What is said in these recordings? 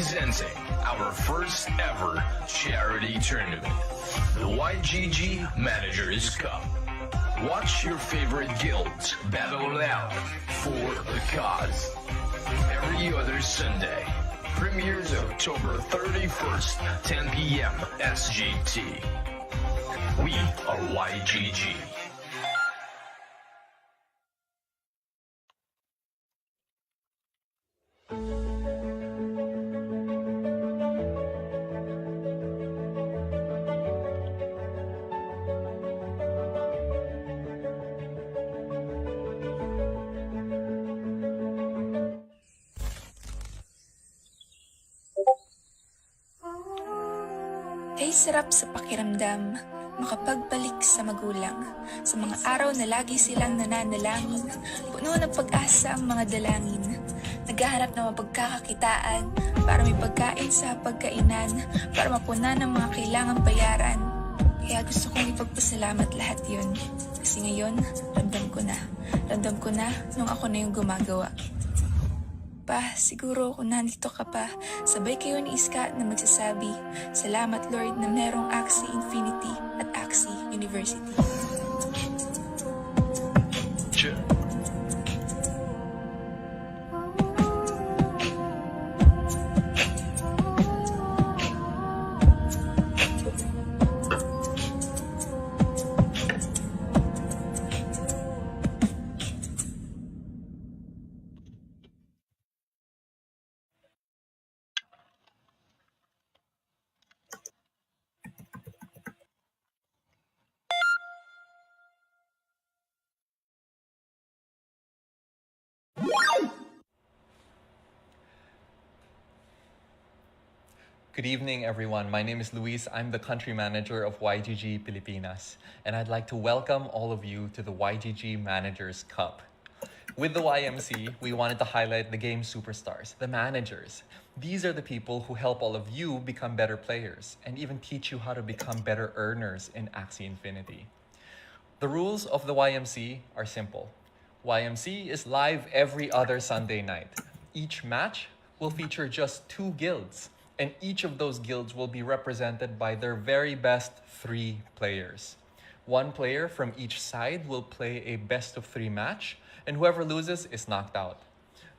Presenting our first ever charity tournament, the YGG Managers Cup. Watch your favorite guilds battle it out for a cause. Every other Sunday. Premieres October 31st, 10 p.m. SGT. We are YGG. Kay sarap sa pakiramdam, makapagbalik sa magulang, sa mga araw na lagi silang nananalangin, puno ng pag-asa ang mga dalangin, naghahanap ng mapagkakakitaan, para may pagkain sa pagkainan, para mapunan ng mga kailangang bayaran. Kaya gusto kong ipagpasalamat lahat yun, kasi ngayon, ramdam ko na nung ako na yung gumagawa. Pa, siguro kung nandito ka pa, sabay kayo ni Iska na magsasabi, salamat Lord na merong Axie Infinity at Axie University. Good evening, everyone. My name is Luis. I'm the country manager of YGG Pilipinas, and I'd like to welcome all of you to the YGG Managers Cup. With the YMC, we wanted to highlight the game superstars, the managers. These are the people who help all of you become better players and even teach you how to become better earners in Axie Infinity. The rules of the YMC are simple. YMC is live every other Sunday night. Each match will feature just 2 guilds, and each of those guilds will be represented by their very best 3 players. 1 player from each side will play a best-of-3 match, and whoever loses is knocked out.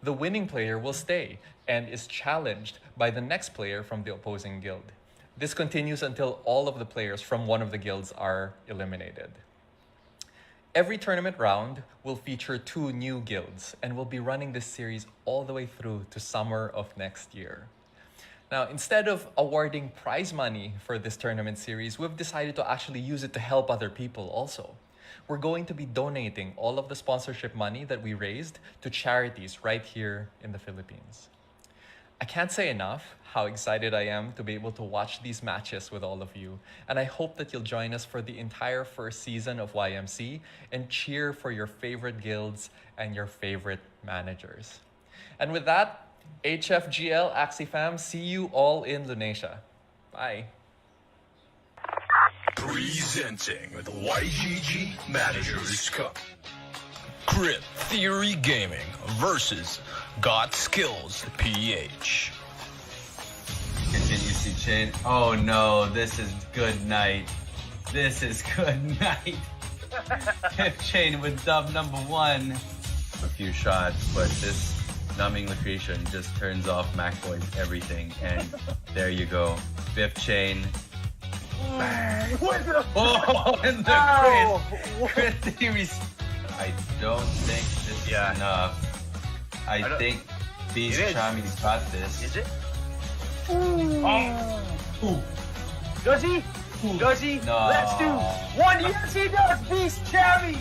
The winning player will stay and is challenged by the next player from the opposing guild. This continues until all of the players from one of the guilds are eliminated. Every tournament round will feature 2 new guilds, and we'll be running this series all the way through to summer of next year. Now, instead of awarding prize money for this tournament series, we've decided to actually use it to help other people also. We're going to be donating all of the sponsorship money that we raised to charities right here in the Philippines. I can't say enough how excited I am to be able to watch these matches with all of you, and I hope that you'll join us for the entire first season of YMC and cheer for your favorite guilds and your favorite managers. And with that, HFGL Axie fam, see you all in Lunasia. Bye. Presenting the YGG Managers Cup. Crit Theory Gaming versus Got Skills PH. Continues to chain. Oh no, this is good night. This is good night. Tip chain with dub number 1. A few shots, but this numbing location just turns off MacBoy's everything, and there you go. 5th chain. Bang. Oh, and the crit theories. I don't think this is enough. I think these Chami's got this. Is it? Ooh. Does he? Does he? No. Let's do 1. Yes, he does. Beast Chami.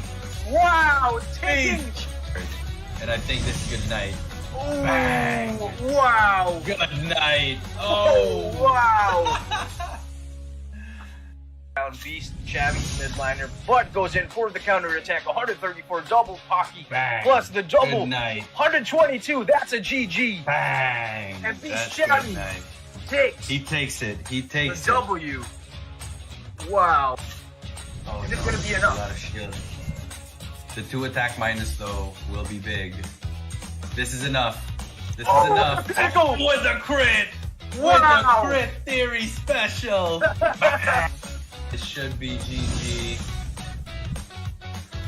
Wow. Taking. And I think this is good night. Ooh. Bang. Wow. Good night. Oh, wow. Beast, Chami, midliner, but goes in for the counter attack. 134 double Pocky, Bang. plus the double. Good night. 122. That's a GG. Bang. And Beast That's Chami good night. takes He takes it. He takes the W. Wow. Oh, Is it gonna be enough? A lot of shield. The 2 attack minus though will be big. This is enough. This is enough. Pickle with a crit. with the Crit Theory special. It should be GG.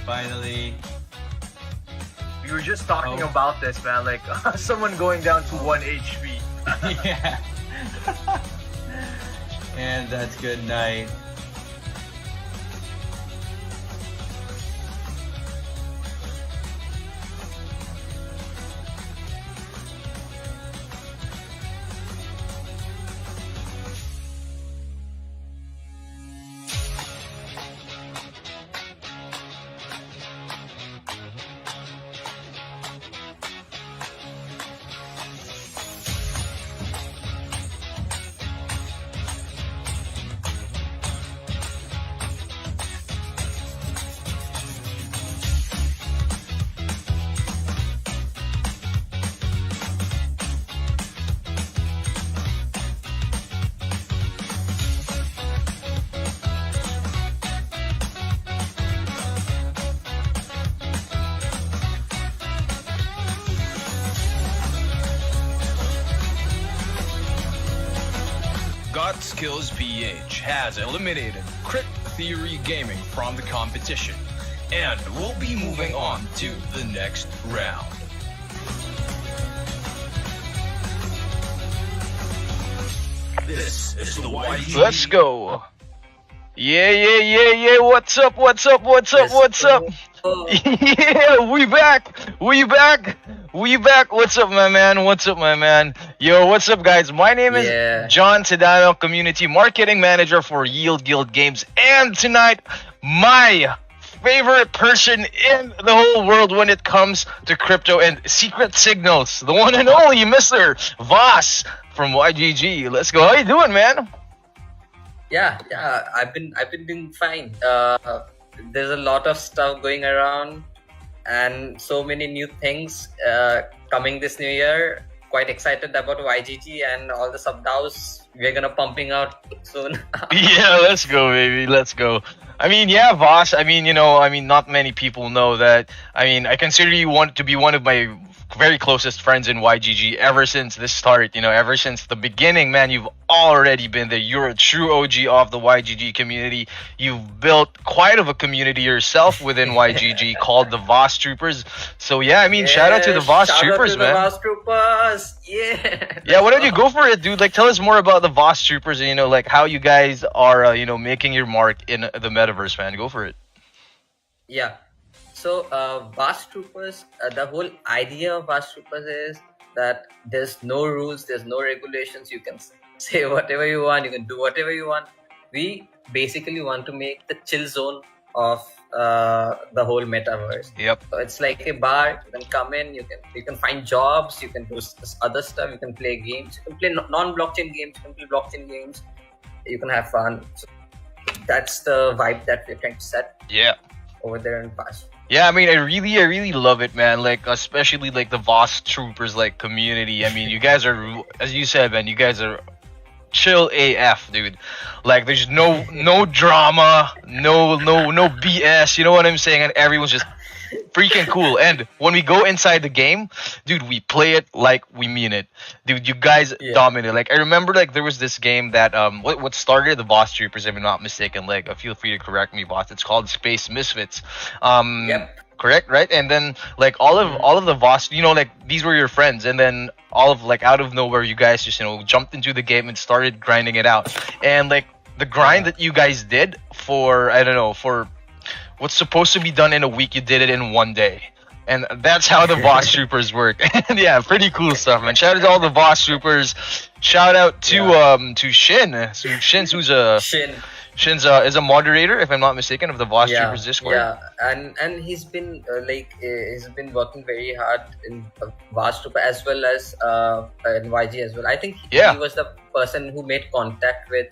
Finally. We were just talking about this, man. Like someone going down to 1 HP. Yeah. And that's good night. Got Skills PH has eliminated Crit Theory Gaming from the competition and will be moving on to the next round. This is the YGG. Let's go. Yeah. What's up? Yeah, we back. What's up, my man? Yo, what's up, guys? My name is John Sedano, Community Marketing Manager for Yield Guild Games. And tonight, my favorite person in the whole world when it comes to crypto and secret signals, the one and only Mr. VAAS from YGG. Let's go. How you doing, man? Yeah, I've been doing fine. There's a lot of stuff going around and so many new things coming this new year. Quite excited about YGG and all the sub DAOs we're gonna pumping out soon. Yeah, let's go, baby. Let's go. I mean, yeah, VAAS. Not many people know that. I consider you to be one of my very closest friends in YGG ever since the start, ever since the beginning, man. You've already been there. You're a true OG of the YGG community. You've built quite of a community yourself within YGG called the VAAS Troopers. So yeah, shout out to the VAAS Troopers, man. VAAS Troopers, yeah. Yeah, why don't you go for it, dude? Like, tell us more about the VAAS Troopers and, like how you guys are, making your mark in the metaverse, man. Go for it. Yeah. So, VAAS Troopers, the whole idea of VAAS Troopers is that there's no rules, there's no regulations. You can say whatever you want, you can do whatever you want. We basically want to make the chill zone of the whole metaverse. Yep. So it's like a bar. You can come in, you can find jobs, you can do other stuff, you can play games, you can play non-blockchain games, you can play blockchain games, you can have fun. So that's the vibe that we're trying to set. Yeah. Over there in VAAS. Yeah, I really love it, man. Like, especially like the VAAS Troopers like community. You guys are, as you said, man, you guys are chill AF, dude. Like, there's no drama, no BS. You know what I'm saying? And everyone's just freaking cool. And when we go inside the game, dude, we play it like we mean it. Dude, you guys dominate. Like, I remember, like, there was this game that what started the VAAS Troopers, if I'm not mistaken. Like, feel free to correct me, boss. It's called Space Misfits. Yep. Correct, right? And then like all of the VAAS, like these were your friends, and then all of like out of nowhere, you guys just jumped into the game and started grinding it out. And like the grind that you guys did for for what's supposed to be done in a week, you did it in one day. And that's how the VAAS Troopers work. And yeah, pretty cool stuff, man. Shout out to all the VAAS Troopers. Shout out to Shin. So Shin's Shin's is a moderator, if I'm not mistaken, of the VAAS Troopers Discord. Yeah, and he's been he's been working very hard in VAAS Trooper as well as in YG as well. I think he was the person who made contact with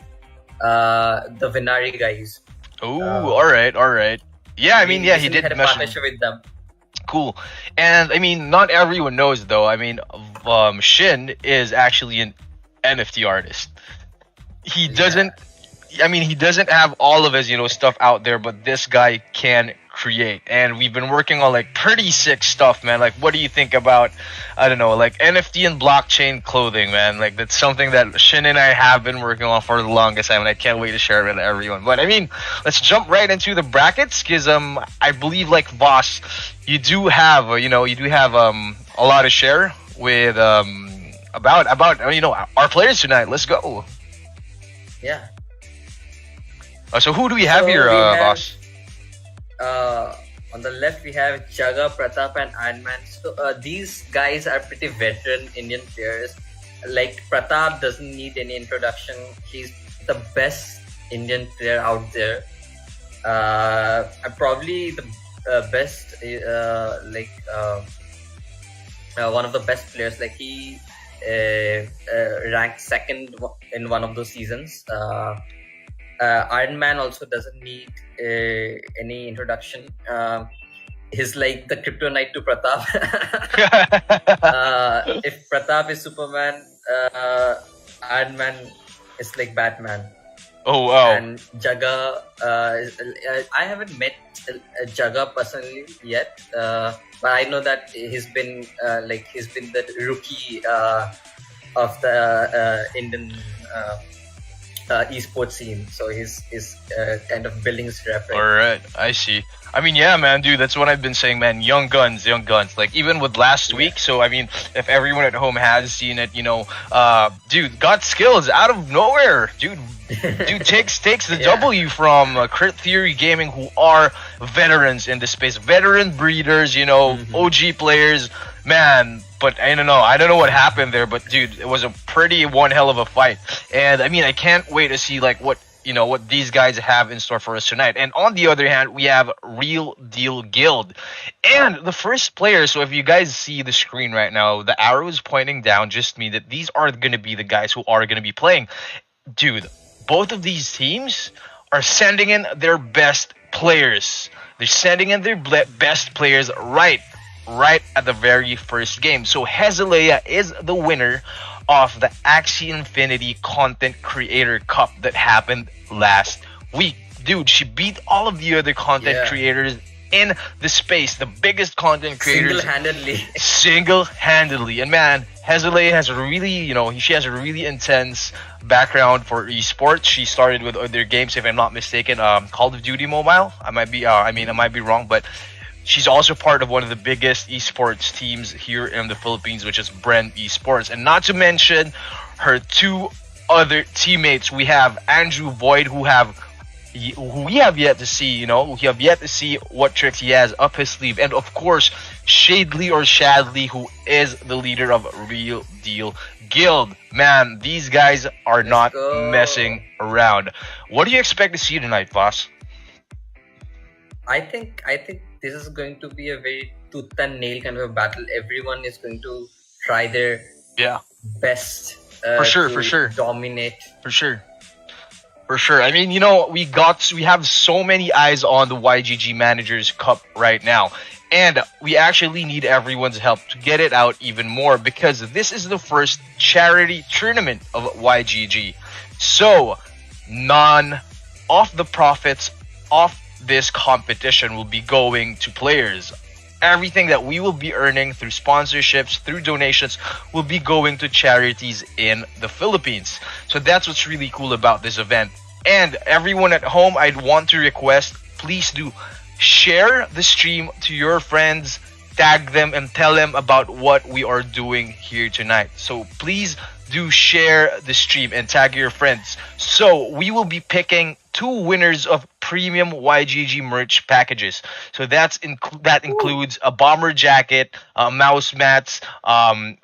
the Vinari guys. Oh, all right. Yeah, he did had a partnership with them. Cool. And not everyone knows though. Shin is actually an NFT artist. He doesn't. He doesn't have all of his, stuff out there, but this guy can create, and we've been working on like pretty sick stuff, man. Like, what do you think about, I don't know, like NFT and blockchain clothing, man? Like, that's something that Shin and I have been working on for the longest time, and I can't wait to share it with everyone. But I mean, let's jump right into the brackets, because I believe like VAAS, you do have a lot to share with about our players tonight. Let's go. Yeah. So who do we have here, boss? On the left we have Jaga, Pratap, and Iron Man. So these guys are pretty veteran Indian players. Like Pratap doesn't need any introduction. He's the best Indian player out there. Probably the best, one of the best players. Like he ranked second in one of those seasons. Iron Man also doesn't need any introduction. He's like the kryptonite to Pratap. If Pratap is Superman, Iron Man is like Batman. Oh wow! And Jaga, I haven't met Jaga personally yet, but I know that he's been the rookie of the Indian esports scene, so he's kind of building his rep. Right? All right, I see. I mean, yeah, man, dude, that's what I've been saying, man. Young guns. Like even with last week. So I mean, if everyone at home has seen it, dude, got skills out of nowhere, dude. Dude takes the W from Crit Theory Gaming, who are veterans in this space, veteran breeders, OG players, man. But I don't know what happened there, but dude, it was a one hell of a fight. And I mean, I can't wait to see like what these guys have in store for us tonight. And on the other hand, we have Real Deal Guild. And the first player, so if you guys see the screen right now, the arrow is pointing down, just mean that these are going to be the guys who are going to be playing. Dude, both of these teams are sending in their best players. They're sending in their best players right at the very first game. So Hezalea is the winner of the Axie Infinity Content Creator Cup that happened last week. Dude, she beat all of the other content creators in the space, the biggest content creators single-handedly. And man, Hezalea has she has a really intense background for esports. She started with other games, if I'm not mistaken, Call of Duty Mobile. I might be wrong, but she's also part of one of the biggest esports teams here in the Philippines, which is Bren Esports. And not to mention her two other teammates. We have Andrew Void, who we have yet to see, we have yet to see what tricks he has up his sleeve. And of course, Shadley, who is the leader of Real Deal Guild. Man, these guys are not messing around. What do you expect to see tonight, boss? I think this is going to be a very tooth and nail kind of a battle. Everyone is going to try their best for sure dominate. For sure. I mean, we have so many eyes on the YGG Managers Cup right now. And we actually need everyone's help to get it out even more, because this is the first charity tournament of YGG. So, none of the profits of this competition will be going to players. Everything that we will be earning through sponsorships, through donations, will be going to charities in the Philippines. So that's what's really cool about this event. And everyone at home, I'd want to request, please do share the stream to your friends, tag them, and tell them about what we are doing here tonight. So please do share the stream and tag your friends. So we will be picking 2 winners of premium YGG merch packages. So that includes a bomber jacket, mouse mats,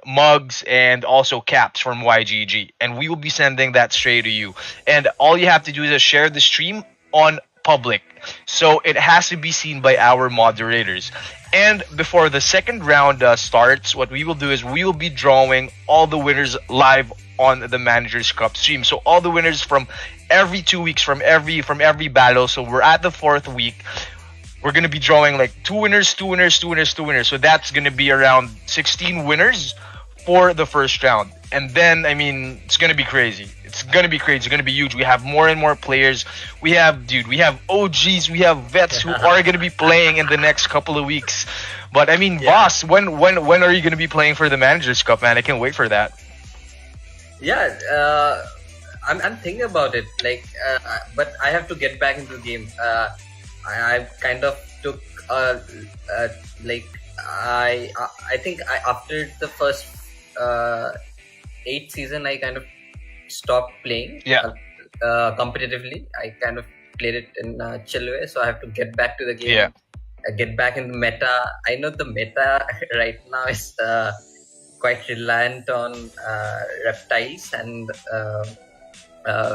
mugs, and also caps from YGG. And we will be sending that straight to you. And all you have to do is share the stream on public. So it has to be seen by our moderators. And before the second round starts, what we will do is we will be drawing all the winners live on the Managers Cup stream. So all the winners from every 2 weeks, from every battle. So we're at the 4th week. We're going to be drawing like 2 winners. So that's going to be around 16 winners for the first round. And then, I mean, it's gonna be crazy. It's gonna be crazy. It's gonna be huge. We have more and more players. We have OGs. We have vets who are gonna be playing in the next couple of weeks. But I mean, Boss, when are you gonna be playing for the Managers Cup, man? I can't wait for that. Yeah, I'm thinking about it. Like, but I have to get back into the game. I kind of took like I think after the first 8th season, I kind of stopped playing. Yeah. Competitively. I kind of played it in a chill way, so I have to get back to the game. Yeah. Get back in the meta. I know the meta right now is quite reliant on reptiles and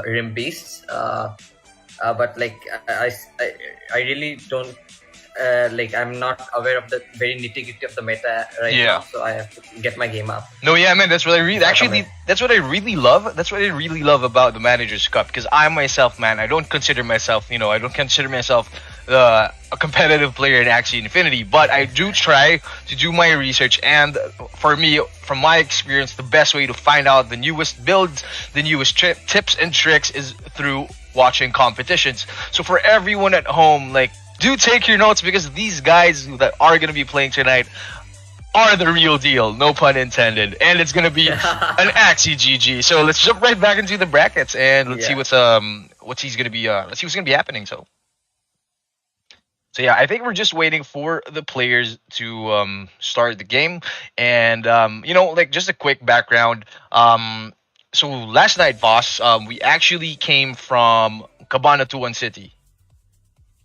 rim beasts. But like I really don't like, I'm not aware of the very nitty-gritty of the meta right now, so I have to get my game up. No, yeah, man, that's what I really that's what I really love. That's what I really love about the Managers Cup, because I myself, man, I don't consider myself, a competitive player in Axie Infinity, but I do try to do my research, and for me, from my experience, the best way to find out the newest builds, the newest tips and tricks is through watching competitions. So for everyone at home, like, do take your notes, because these guys that are going to be playing tonight are the real deal, no pun intended, and it's going to be an Axie GG. So let's jump right back into the brackets, and let's see what's going to be happening. So yeah, I think we're just waiting for the players to start the game, and like, just a quick background. So last night, boss, we actually came from Cabanatuan City.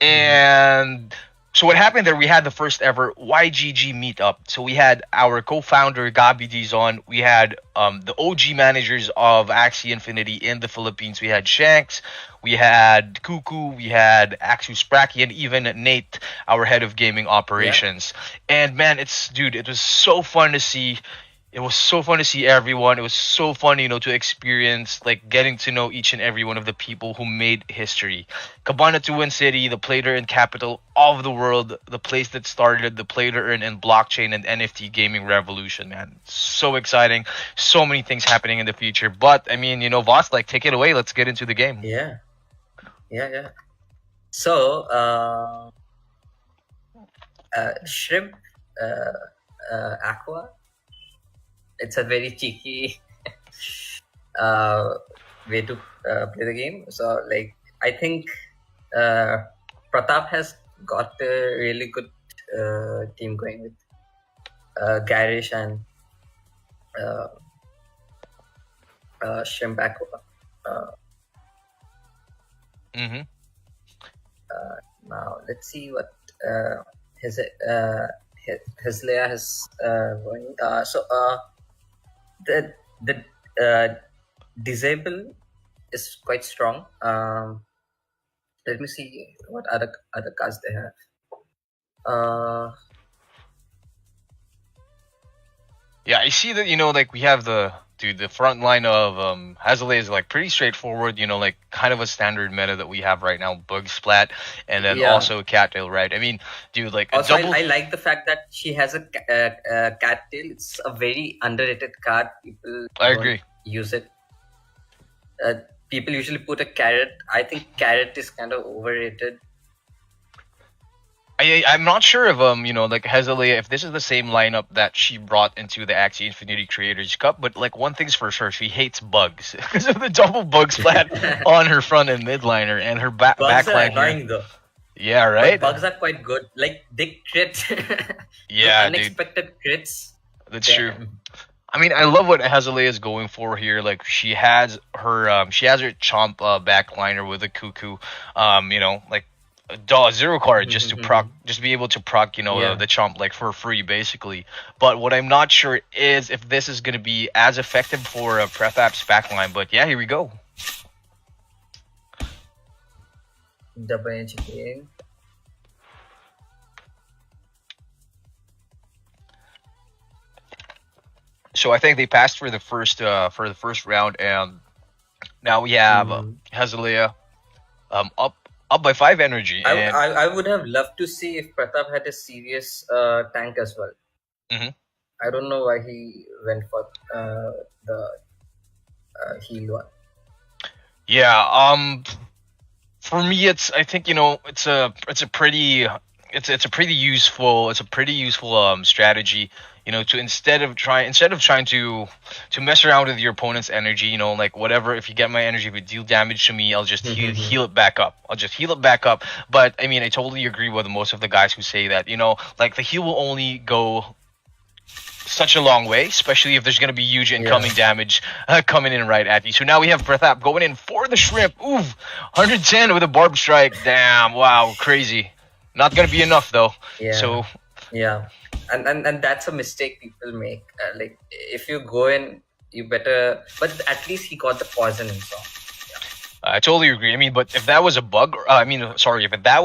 And so what happened there, we had the first ever YGG meetup. So we had our co-founder, Gabi Dizon. We had the OG managers of Axie Infinity in the Philippines. We had Shanks, we had Kuku, we had Axu Spracky, and even Nate, our head of gaming operations. And man, it was so fun to see. It was so fun to see everyone. It was so fun, to experience, like, getting to know each and every one of the people who made history. Cabanatuan City, the play-to-earn capital of the world, the place that started the play-to-earn and blockchain and NFT gaming revolution, man. So exciting. So many things happening in the future. But, I mean, Voss, like, take it away. Let's get into the game. Yeah. So, Shrimp, Aqua, it's a very cheeky way to play the game. So, like, I think Pratap has got a really good team going with Garish and Shrimp Aqua. Now, let's see what Heslea has going. The disable is quite strong. Let me see what other cards they have. Yeah, I see that, like, we have the front line of Hazale is, like, pretty straightforward, like, kind of a standard meta that we have right now, Bug Splat, and then also Cattail, right? I mean, dude, like, also, I like the fact that she has a Cattail. It's a very underrated card. People agree. Use it. People usually put a Carrot. I think Carrot is kind of overrated. I'm not sure if like, Hezalia, if this is the same lineup that she brought into the Axie Infinity Creators Cup, but, like, one thing's for sure, she hates bugs because of the double bug splat on her front and midliner and her back line. Bugs are annoying though. Yeah, right. But bugs are quite good. Like, they crit. Yeah, unexpected crits. That's true. I mean, I love what Hezalia is going for here. Like, she has her chomp backliner with a Cuckoo. Like, zero card just to proc, just be able to proc, the chomp, like, for free, basically. But what I'm not sure is if this is going to be as effective for Prethap's backline. But yeah, here we go. Double HK. So I think they passed for the first round, and now we have Hezalia up by 5 energy. I would have loved to see if Pratap had a serious tank as well. I don't know why he went for the heal one. Yeah. For me, I think it's a pretty useful strategy. To instead of trying to mess around with your opponent's energy. Like whatever. If you get my energy, if it deal damage to me, I'll just heal it back up. But I mean, I totally agree with most of the guys who say that. Like the heal will only go such a long way, especially if there's going to be huge incoming damage coming in right at you. So now we have Pratap going in for the shrimp. Ooh, 110 with a barb strike. Damn, wow, crazy. Not going to be enough though. Yeah. So yeah, and that's a mistake people make. Like if you go in, you better. But at least he got the poison and so. I totally agree. I mean, but if that was a bug, if that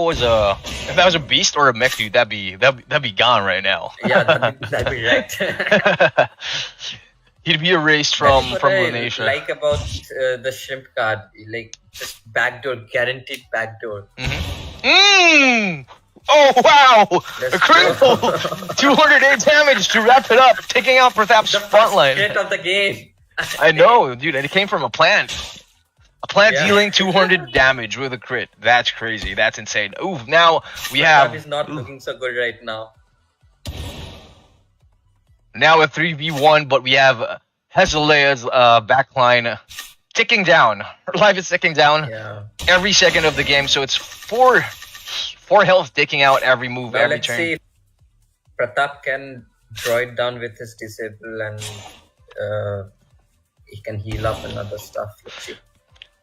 was a beast or a mech dude, that'd be gone right now. Yeah, that'd be right. He'd be erased from I Lanesha. like about the shrimp card, like just backdoor, guaranteed backdoor. Oh wow! Let's A critical, go. 208 damage to wrap it up, taking out Pratap's The front first line. hit of the game. I know, dude, and it came from a plant. A plant Yeah. dealing 200 damage with a crit. That's crazy. That's insane. Ooh, now we That have is not looking so good right now. now a 3v1, but we have Hezeleia's backline ticking down. Her life is ticking down Yeah. every second of the game, so it's four health taking out every move, Now every let's turn. see if Pratap can draw it down with his disable and he can heal up and other stuff. Let's see.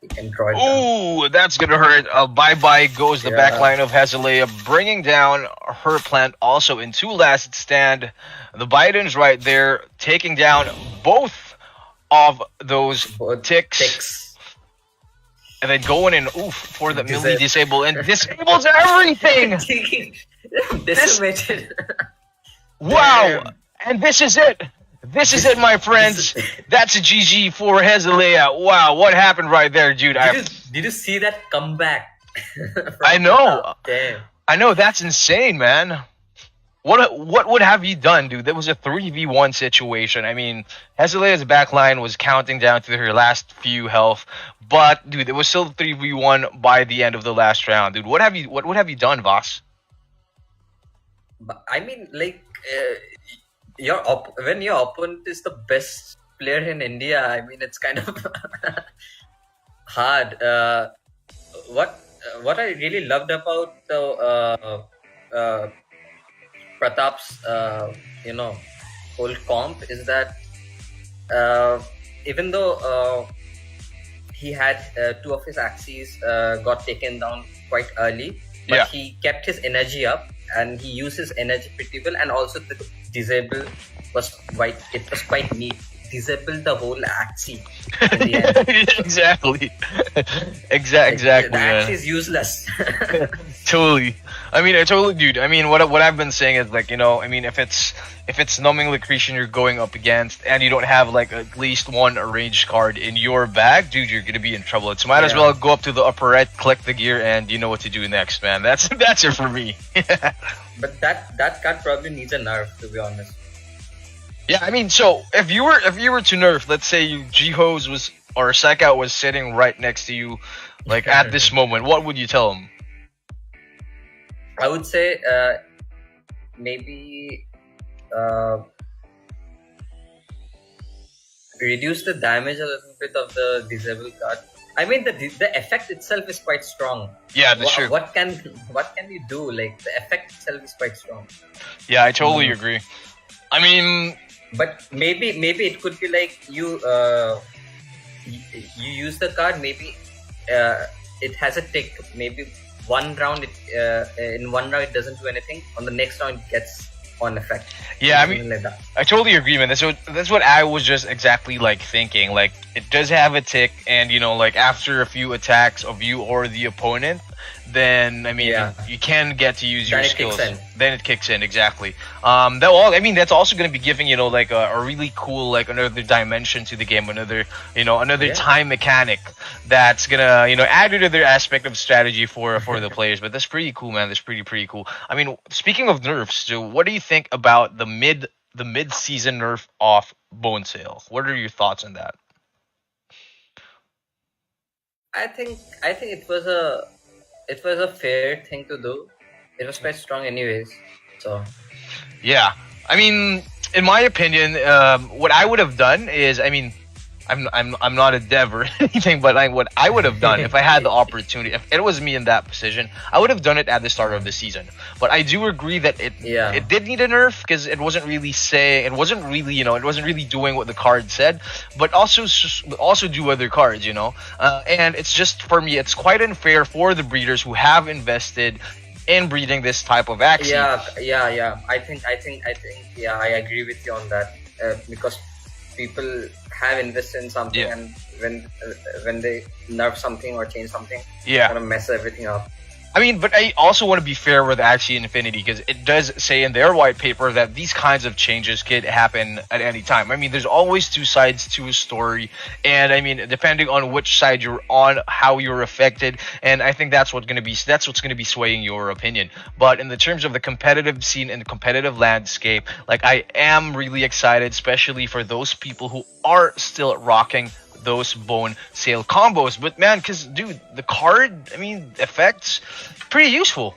He can draw it down. Ooh, that's gonna hurt. Bye-bye goes the Yeah. backline of Hezelia, bringing down her plant also in two last stand. The Biden's right there, taking down both of those Both ticks. ticks. And then going in, for the Disable. melee disable, and disables everything! Decimated. Wow! Damn. And this is it! This is it, my friends! That's a GG for Hezelia. Wow, what happened right there, dude? Did you see that comeback? I know. Damn. I know, that's insane, man. What would have you done, dude? That was a 3v1 situation. I mean, Hezelia's backline was counting down to her last few health, but dude, it was still 3v1 by the end of the last round, dude. What would have you done, VAAS? But I mean, like, when your opponent is the best player in India, I mean, it's kind of hard. What I really loved about the Pratap's whole comp is that even though he had two of his axes got taken down quite early, but Yeah. he kept his energy up and he used his energy pretty well, and also the disable was quite neat. Disable the whole axis in the end. Exactly. Exactly, The man. axe is useless. Totally. I mean, dude. I mean, what I've been saying is like, I mean, if it's numbing Lucretian you're going up against, and you don't have like at least one arranged card in your bag, dude, you're gonna be in trouble. It's might as Yeah. well go up to the upper right, click the gear, and you know what to do next, man. That's it for me. But that card probably needs a nerf, to be honest. Yeah, I mean, so if you were to nerf, let's say Jihos was or Psychout was sitting right next to you, like at this moment, what would you tell him? I would say maybe reduce the damage a little bit of the disable card. I mean, the effect itself is quite strong. Yeah, that's true. What can you do? Like, the effect itself is quite strong. Yeah, I totally agree. I mean, But maybe it could be like you use the card. Maybe it has a tick. Maybe one round in one round it doesn't do anything. On the next round it gets on effect. yeah, I Something mean, like that. I totally agree, man. That's what I was just exactly like thinking. Like, it does have a tick, and like after a few attacks of you or the opponent, then I mean, Yeah. you can get to use Then your it kicks skills. in. Then it kicks in, exactly. That's also going to be giving like a really cool, like, another dimension to the game, another Yeah. time mechanic that's gonna add another aspect of strategy for the players. But that's pretty cool, man. That's pretty cool. I mean, speaking of nerfs, so what do you think about the mid the mid-season nerf off Bone Sale. What are your thoughts on that? I think it was a fair thing to do. It was quite strong anyways. So Yeah, I mean, in my opinion, what I would have done is, I mean, I'm not a dev or anything, but what I would have done if I had the opportunity, if it was me in that position, I would have done it at the start of the season. But I do agree that it did need a nerf because it wasn't really saying, it wasn't really, it wasn't really doing what the card said, but also do other cards, and it's just, for me, it's quite unfair for the breeders who have invested in breeding this type of Axie. Yeah. I think. Yeah, I agree with you on that. Because people have invested in something, Yeah. and when they nerf something or change something, Yeah. kind of mess everything up. I mean, but I also want to be fair with Axie Infinity because it does say in their white paper that these kinds of changes could happen at any time. I mean, there's always two sides to a story, and I mean, depending on which side you're on, how you're affected, and I think that's what's going to be swaying your opinion. But in the terms of the competitive scene and the competitive landscape, like, I am really excited, especially for those people who are still rocking those Bone Sale combos. But man, because dude, the card, I mean, effects, pretty useful,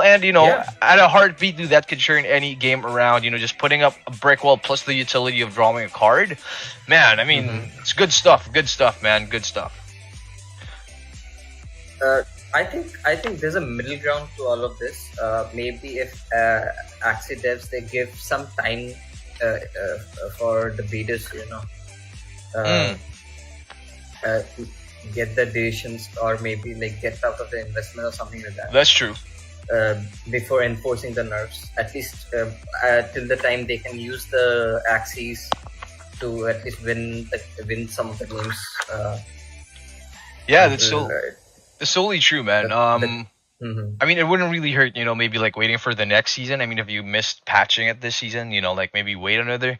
and Yeah. at a heartbeat, dude, that could turn any game around. Just putting up a brick wall plus the utility of drawing a card, man, I mean, it's good stuff, man, good stuff. I think there's a middle ground to all of this. Maybe if Axie devs, they give some time for the breeders, get the decisions, or maybe like get out of the investment or something like that. That's true. Before enforcing the nerfs, at least till the time they can use the Axies to at least win some of the games. Yeah, that's totally true, man. Mhm. I mean, it wouldn't really hurt, maybe like waiting for the next season. I mean, if you missed patching it this season, like maybe wait another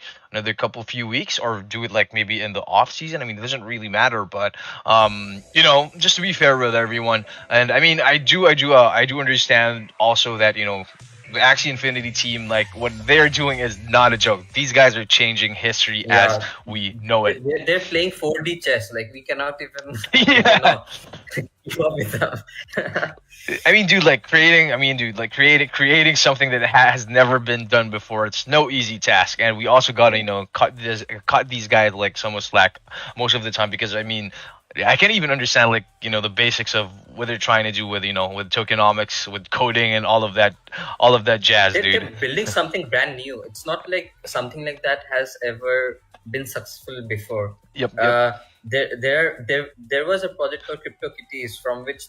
few weeks, or do it like maybe in the off season. I mean, it doesn't really matter, but just to be fair with everyone, and I mean, I do understand also that the Axie Infinity team, like, what they're doing is not a joke. These guys are changing history as Yeah. we know it. They're playing 4D chess. Like, we cannot even Yeah. keep up with them. I mean, dude, creating something that has never been done before. It's no easy task, and we also gotta, cut these guys like some slack most of the time, because I mean, I can't even understand the basics of what they're trying to do with with tokenomics, with coding, and all of that jazz, They're dude. building something brand new. It's not like something like that has ever been successful before. Yep. There was a project called CryptoKitties, from which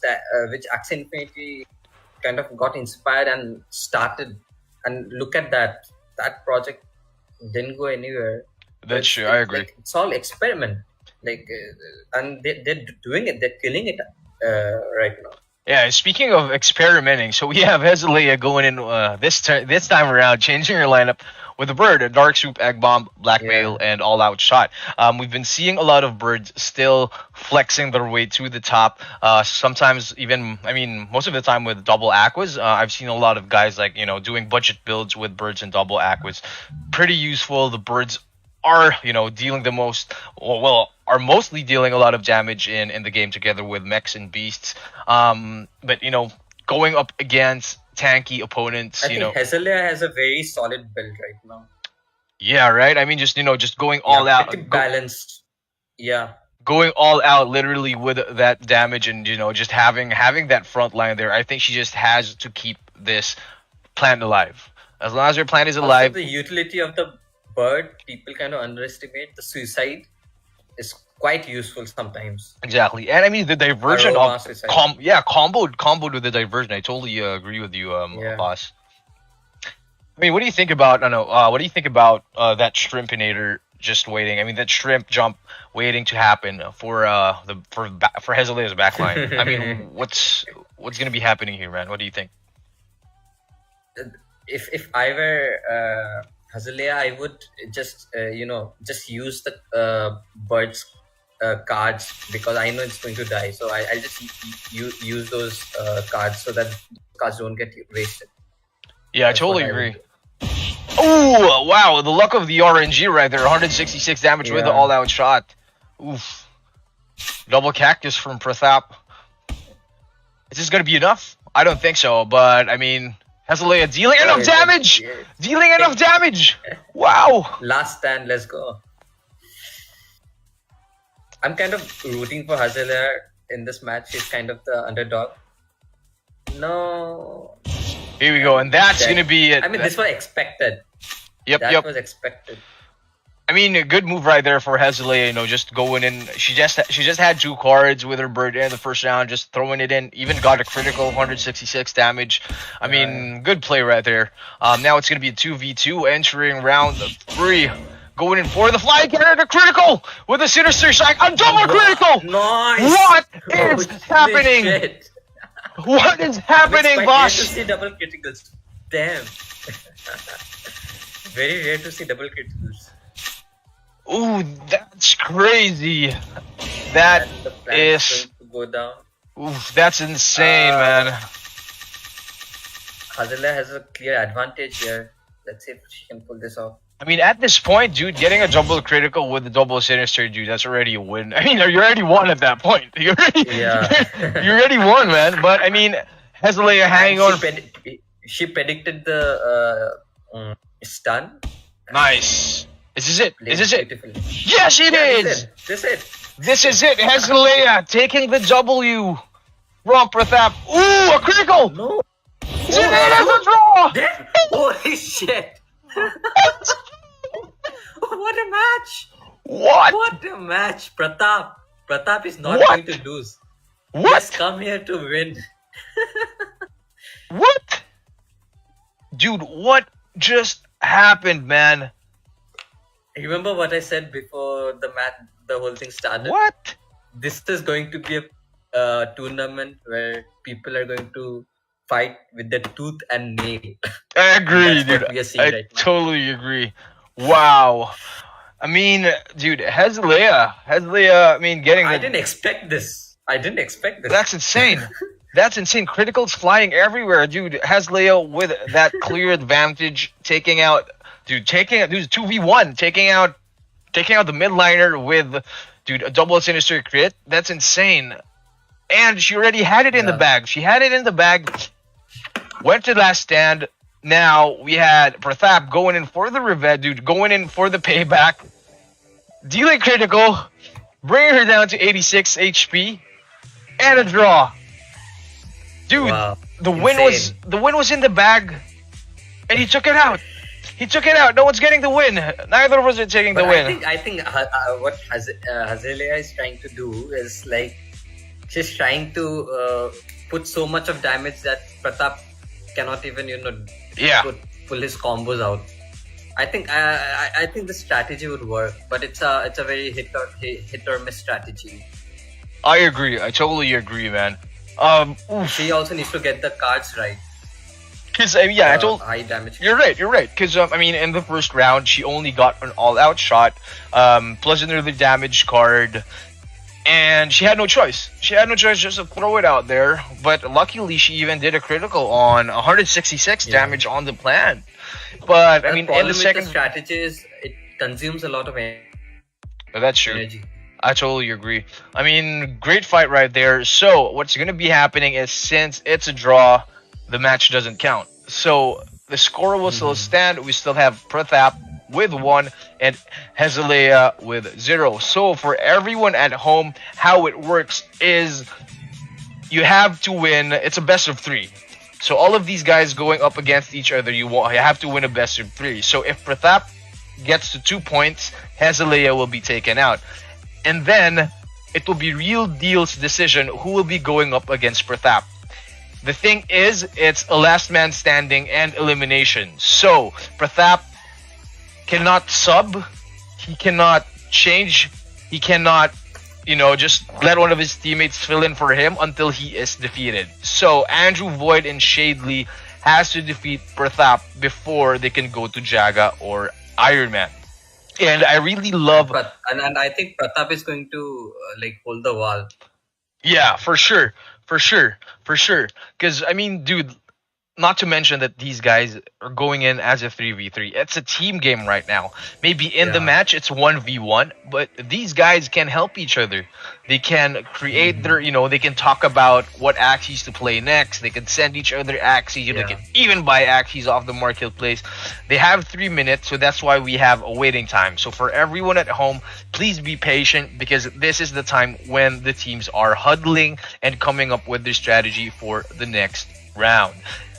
Axie Infinity kind of got inspired and started. And look at that project didn't go anywhere. That's true. I agree. Like, it's all experiment. And they're doing it. They're killing it right now. Yeah, speaking of experimenting, so we have Hezelia going in this time around, changing her lineup with a bird, a Dark Soup, Egg Bomb, Blackmail, and All Out Shot. We've been seeing a lot of birds still flexing their way to the top. Sometimes even, I mean, most of the time with double aquas. I've seen a lot of guys doing budget builds with birds and double aquas. Pretty useful. The birds are dealing the most, are mostly dealing a lot of damage in the game together with mechs and beasts, but going up against tanky opponents, I think Hezelia has a very solid build right now. Yeah, right. I mean, just going all out, pretty balanced. Yeah, going all out literally with that damage, and just having that front line there. I think she just has to keep this plant alive. As long as her plant is alive. Also, the utility of the bird, people kind of underestimate. The suicide is quite useful sometimes. Exactly, and I mean the diversion Aroma of suicide. comboed with the diversion. I totally agree with you, boss. I mean, what do you think about? I don't know. What do you think about that Shrimpinator just waiting? I mean, that shrimp jump waiting to happen for Hezelia's backline. I mean, what's gonna be happening here, man? What do you think? If I were Hezelia, I would just use the bird's cards, because I know it's going to die. So I'll just use those cards so that cards don't get wasted. Yeah, I That's totally what I agree. would Oh, wow. The luck of the RNG right there. 166 damage with the Yeah. all-out shot. Oof. Double cactus from Pratap. Is this going to be enough? I don't think so, but I mean, Hazelea dealing enough damage! Yeah. Dealing enough damage! Wow! Last stand, let's go. I'm kind of rooting for Hazelea in this match. She's kind of the underdog. No. Here we go, and that's Okay. going to be it. I mean, this was expected. Yep, That yep. was expected. I mean, a good move right there for Hazelea, you know, just going in. She just had 2 cards with her bird in the first round, just throwing it in. Even got a critical 166 damage. I mean, good play right there. Now it's going to be a 2v2 entering round 3. Going in for the flying cannon, a critical with a sinister strike, a double critical! Nice! What Oh, is happening? shit. What is happening, It's quite rare to boss? see double criticals. Damn. Very rare to see double criticals. Ooh, that's crazy. That And the plan is, going to go down. oof, that's insane, man. Hazelea has a clear advantage here. Let's see if she can pull this off. I mean, at this point, dude, getting a double critical with the double sinister, dude, that's already a win. I mean, you already won at that point. You already, Yeah. you already won, man. But I mean, Hazelea hanging on. She predicted the stun. Nice. Is this it? Is this it? Beautifully. Yes, it Yeah, is. This is it. This is it. Hazelea taking the W. Romp Pratap. Ooh, a critical. No. Is it as a draw? Damn. Holy shit. What a match. What? What a match. Pratap is not What? going to lose. He's What? come here to win. What? Dude, what just happened, man? Remember what I said before the match, the whole thing started? What? This is going to be a tournament where people are going to fight with their tooth and nail. I agree, That's what dude. we are seeing I right now. totally agree. Wow. I mean, dude, Hazelea, I mean, getting I the... didn't expect this. That's insane. That's insane. Criticals flying everywhere, dude. Hazelea with that clear advantage, taking out, dude, 2v1, taking out the midliner with, dude, a double sinister crit. That's insane. And she already had it in the bag. She had it in the bag. Went to last stand. Now we had Pratap going in for the revenge, dude, going in for the payback. Dealing critical, bringing her down to 86 HP, and a draw. Dude, Wow. the win was in the bag, and he took it out. He took it out. No one's getting the win. Neither of us are taking the But win. I think what Hazelea is trying to do is like she's trying to put so much of damage that Pratap cannot even Yeah. pull his combos out. I think the strategy would work, but it's a very hit or miss strategy. I agree. I totally agree, man. Oof. She also needs to get the cards right. Cause I told. High damage. You're right. Because I mean, in the first round, she only got an all-out shot, plus another damage card, and she had no choice. She had no choice just to throw it out there. But luckily, she even did a critical on 166 damage on the plan. But I The mean, in problem the with second, the strategy is it consumes a lot of that's true. energy. I totally agree. I mean, great fight right there. So what's going to be happening is, since it's a draw, the match doesn't count. So the score will still stand. We still have Pratap with 1 and Hazelea with 0. So for everyone at home, how it works is you have to win. It's a best of 3. So all of these guys going up against each other, you have to win a best of 3. So if Pratap gets to 2 points, Hazelea will be taken out. And then it will be Real Deal's decision who will be going up against Pratap. The thing is, it's a last man standing and elimination. So Pratap cannot sub, he cannot change, he cannot, just let one of his teammates fill in for him until he is defeated. So Andrew Void and Shadley has to defeat Pratap before they can go to Jaga or Iron Man. And I really love... But and I think Pratap is going to hold the wall. Yeah, for sure. Because, I mean, dude, not to mention that these guys are going in as a 3v3. It's a team game right now. Maybe in the Yeah. match it's 1v1, but these guys can help each other. They can create their, they can talk about what axes to play next. They can send each other axes. They Yeah. can even buy axes off the marketplace. They have 3 minutes, so that's why we have a waiting time. So for everyone at home, please be patient because this is the time when the teams are huddling and coming up with their strategy for the next round.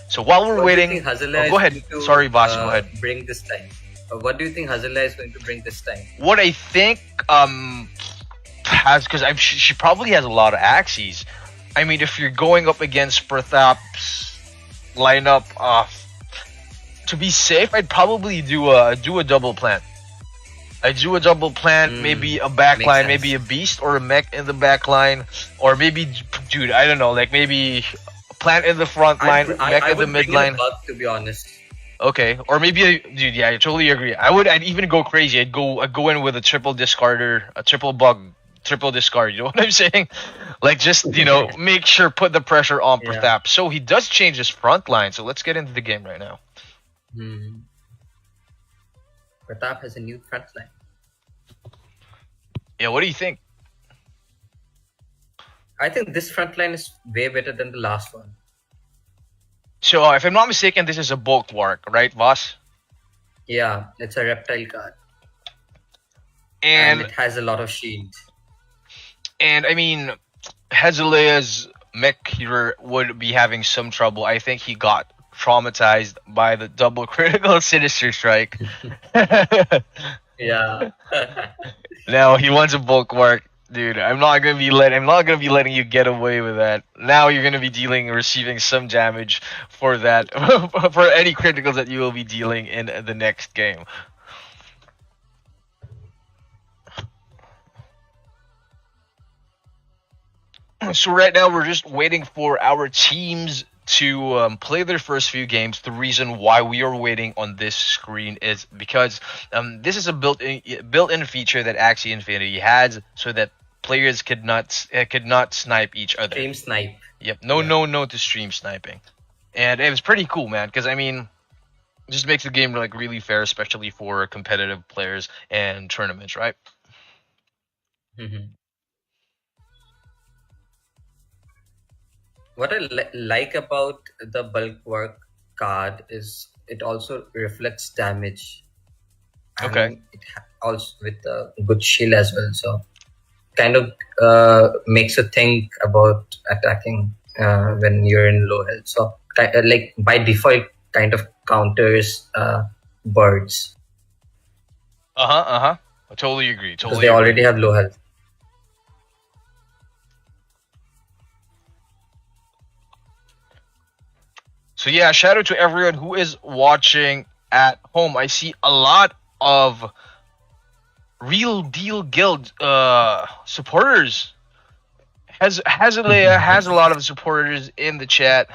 So while we're What do you waiting, think Hazela is go ahead. going to, Sorry, boss. Go ahead. Bring this time? What do you think Hazela is going to bring this time? What I think has because she probably has a lot of axes. I mean, if you're going up against Pratap's lineup, to be safe, I'd probably do a double plant. I'd do a double plant, maybe a backline, Makes maybe a beast or a mech in the backline, or maybe, dude, I don't know, like maybe plant in the front line, mech in the would mid bring in a line. bug, to be honest. Okay, or maybe dude, yeah, I totally agree. I'd even go crazy. I'd go in with a triple discarder, a triple bug, triple discard. You know what I'm saying? Like just make sure put the pressure on Yeah. Pratap. So he does change his front line. So let's get into the game right now. Pratap has a new front line. Yeah, what do you think? I think this front line is way better than the last one. So if I'm not mistaken, this is a bulwark, right, Voss? Yeah, it's a reptile card. And it has a lot of shield. And I mean, Hezekiah's mech hero would be having some trouble. I think he got traumatized by the double critical sinister strike. Yeah. Now he wants a bulwark. Dude, I'm not gonna be letting you get away with that. Now you're gonna be receiving some damage for that, for any criticals that you will be dealing in the next game. So right now we're just waiting for our teams to play their first few games. The reason why we are waiting on this screen is because this is a built-in feature that Axie Infinity has, so that players could not snipe each other. Stream snipe. Yep. No to stream sniping, and it was pretty cool, man. Because I mean, it just makes the game like really fair, especially for competitive players and tournaments, right? What I like about the bulwark card is it also reflects damage. And Okay. it also with a good shield as well. So kind of makes you think about attacking when you're in low health. So like by default, kind of counters birds I totally agree. because Totally they agree. already have low health. So yeah, shout out to everyone who is watching at home. I see a lot of Real Deal Guild supporters. Hazalea has a lot of supporters in the chat.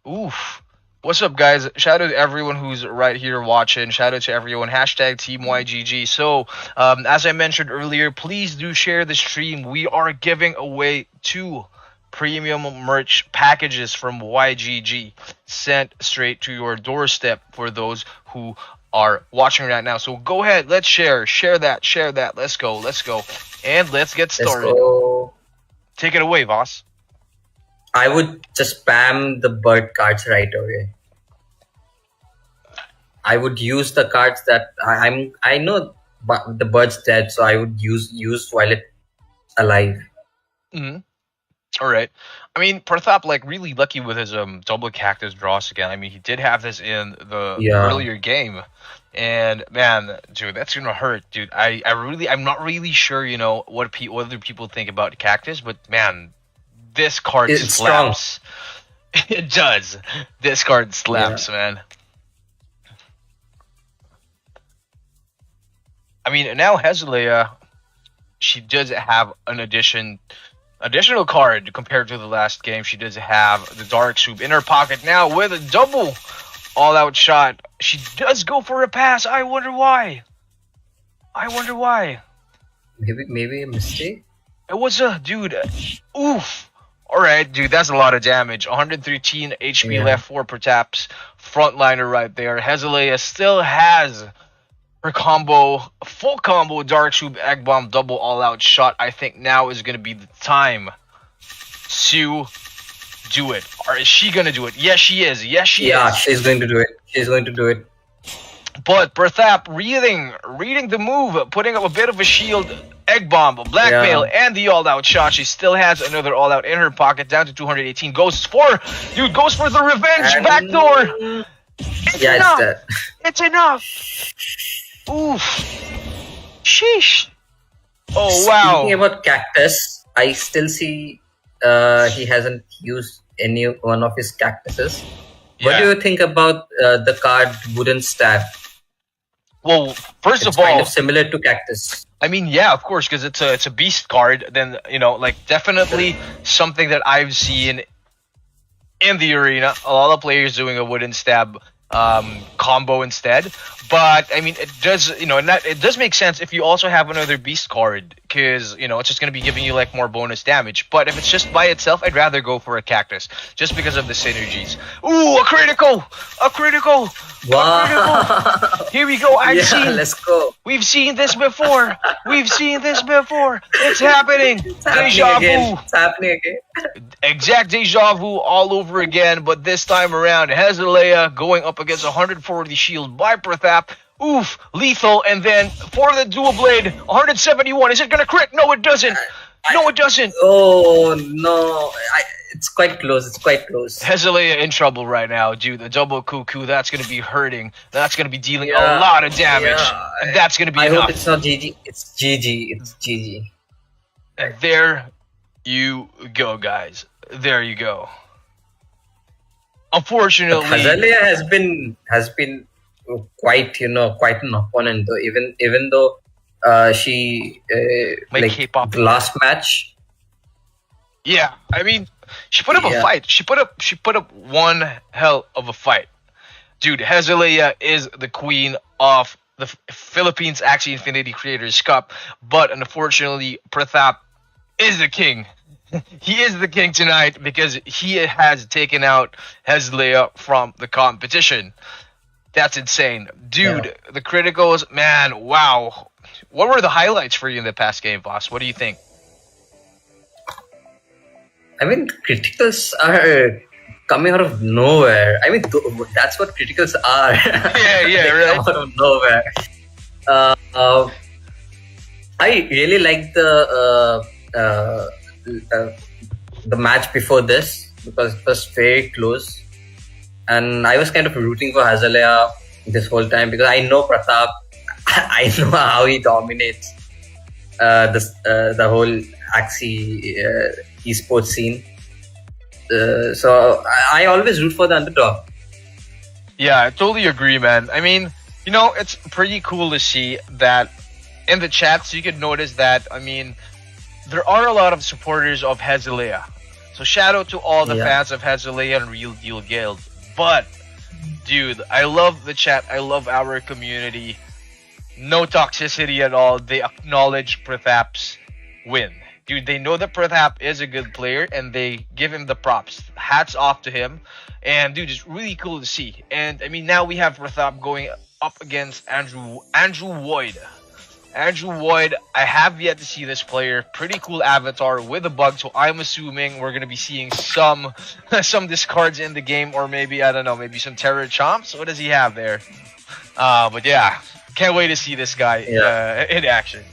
Oof. What's up, guys? Shout out to everyone who's right here watching. Shout out to everyone. Hashtag Team YGG. So, as I mentioned earlier, please do share the stream. We are giving away 2 premium merch packages from YGG sent straight to your doorstep for those who are watching right now. So go ahead, let's share that. Let's go, and let's get Let's started. go. Take it away, boss. I would just spam the bird cards right away. I would use the cards that I know the bird's dead, so I would use while it's alive. All right. I mean, Pratap like really lucky with his double cactus draws again. I mean, he did have this in the earlier game, and man, dude, that's gonna hurt, dude. I'm not really sure, what other people think about cactus, but man, this card It's slaps. It does. This card slaps, man. I mean, now Hezekiah, she does have an additional card compared to the last game. She does have the Dark Soup in her pocket now with a double all-out shot. She does go for a pass. I wonder why. Maybe Maybe a mistake. it was a dude. Oof. Alright, dude, that's a lot of damage. 113 HP left for Pratap's frontliner right there. Hezalea still has her combo, full combo, Dark Soup, Egg Bomb, double all-out shot. I think now is going to be the time to do it. Or is she going to do it? Yes, she is. Yes, she is. Yeah, she's going to do it. She's going to do it. But Pratap reading the move, putting up a bit of a shield, Egg Bomb, Blackmail, and the all-out shot. She still has another all-out in her pocket, down to 218. Goes for the revenge And- backdoor. It's Yeah, enough. it's that. It's enough. Oof. Sheesh. Oh, wow. Speaking about Cactus, I still see he hasn't used any one of his cactuses. What do Yeah. you think about the card Wooden Stab? Well, first It's of all, kind of similar to Cactus. I mean, yeah, of course, because it's a beast card. Then like definitely something that I've seen in the arena. A lot of players doing a wooden stab combo instead. But I mean, it does it does make sense if you also have another beast card, because it's just gonna be giving you like more bonus damage. But if it's just by itself, I'd rather go for a cactus just because of the synergies. Ooh, a critical! A critical! Wow! Here we go. Yeah, let's go. We've seen this before. We've seen this before. It's happening. It's happening Deja again. vu. It's happening again. Exact deja vu all over again, but this time around, Hezalea going up against 140 shield by Pratap. Oof, lethal, and then for the dual blade, 171. Is it gonna crit? No, it doesn't. No, it doesn't. Oh no! It's quite close. It's quite close. Hezalea in trouble right now, dude. The double cuckoo, that's gonna be hurting. That's gonna be dealing a Yeah, lot of damage. yeah. And that's gonna be I enough. hope it's not GG. It's GG. It's GG. And there you go, guys. There you go. Unfortunately, Hezalea has been quite quite an opponent though. Even though she Like like K-pop. the last match. yeah, I mean, she put up a Yeah. fight. She put up one hell of a fight, dude. Hezalea is the queen of the Philippines Axie Infinity Creators Cup, but unfortunately, Pratap is the king. He is the king tonight because he has taken out Hezalea from the competition. That's insane. Dude, the criticals, man, wow. What were the highlights for you in the past game, boss? What do you think? I mean, criticals are coming out of nowhere. I mean, that's what criticals are. Yeah, They right. come out of nowhere. I really like the match before this because it was very close, and I was kind of rooting for Hezalea this whole time because I know Pratap. I know how he dominates the whole Axie esports scene. So I always root for the underdog. Yeah, I totally agree, man. I mean, it's pretty cool to see that in the chats you could notice that, I mean, there are a lot of supporters of Hezalea. So shout out to all the fans of Hezalea and Real Deal Guild. But, dude, I love the chat. I love our community. No toxicity at all. They acknowledge Pratap's win. Dude, they know that Pratap is a good player and they give him the props. Hats off to him. And dude, it's really cool to see. And I mean, now we have Pratap going up against Andrew Woyd. Andrew Woyd, I have yet to see this player. Pretty cool avatar with a bug, so I'm assuming we're gonna be seeing some discards in the game, or maybe, I don't know, maybe some terror chomps. What does he have there? But yeah, can't wait to see this guy in action.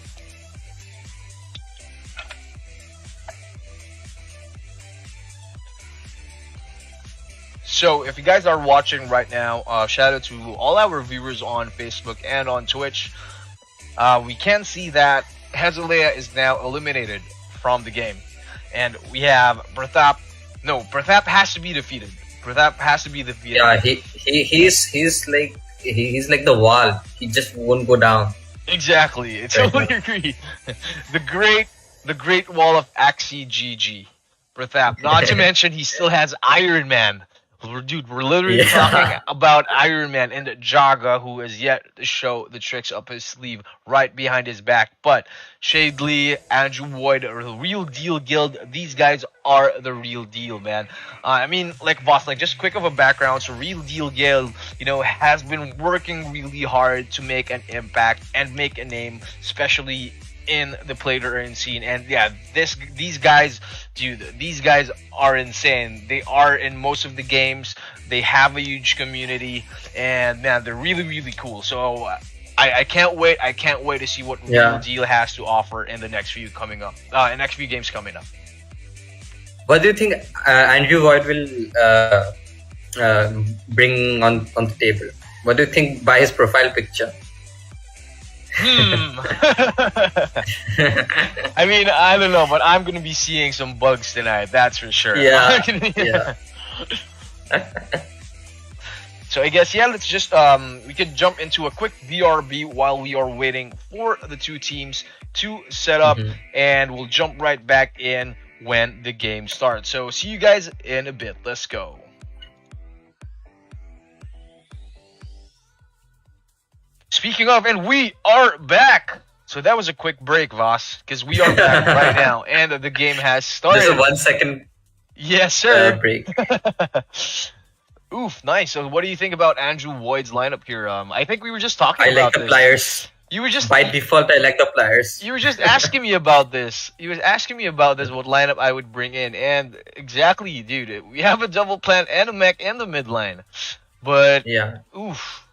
So if you guys are watching right now, shout out to all our viewers on Facebook and on Twitch. We can see that Hezalea is now eliminated from the game. And we have Pratap. No, Pratap has to be defeated. Pratap has to be defeated. Yeah, he's like the wall. He just won't go down. Exactly. I totally agree. The great wall of Axie GG. Pratap. Not to mention he still has Iron Man Dude, we're literally Yeah. talking about Iron Man and Jaga, who has yet to show the tricks up his sleeve right behind his back. But Shadley, Andrew Boyd, are the real deal guild. These guys are the real deal, man. I mean, like boss, like just quick of a background. So real deal guild, has been working really hard to make an impact and make a name, especially in the play to earn scene. And yeah, these guys, dude, these guys are insane. They are in most of the games. They have a huge community, and man, they're really really cool. So I can't wait. I can't wait to see what Yeah. Real Deal has to offer in the next few coming up. Next few games coming up. What do you think Andrew Void will bring on the table? What do you think by his profile picture? I mean, I don't know, but I'm gonna be seeing some bugs tonight. That's for sure. Yeah. Yeah. So I guess let's just we could jump into a quick BRB while we are waiting for the two teams to set up, and we'll jump right back in when the game starts. So see you guys in a bit. Let's go. Speaking of, and we are back. So that was a quick break, Voss, because we are back right now, and the game has started. Just a 1 second Yes, sir. break. Oof, nice. So what do you think about Andrew Boyd's lineup here? I think we were just talking I about like the this. pliers. You were just By default, I like the pliers. you were just asking me about this. You was asking me about this, what lineup I would bring in, and exactly, dude. We have a double plant and a mech in the mid line, but Yeah. oof.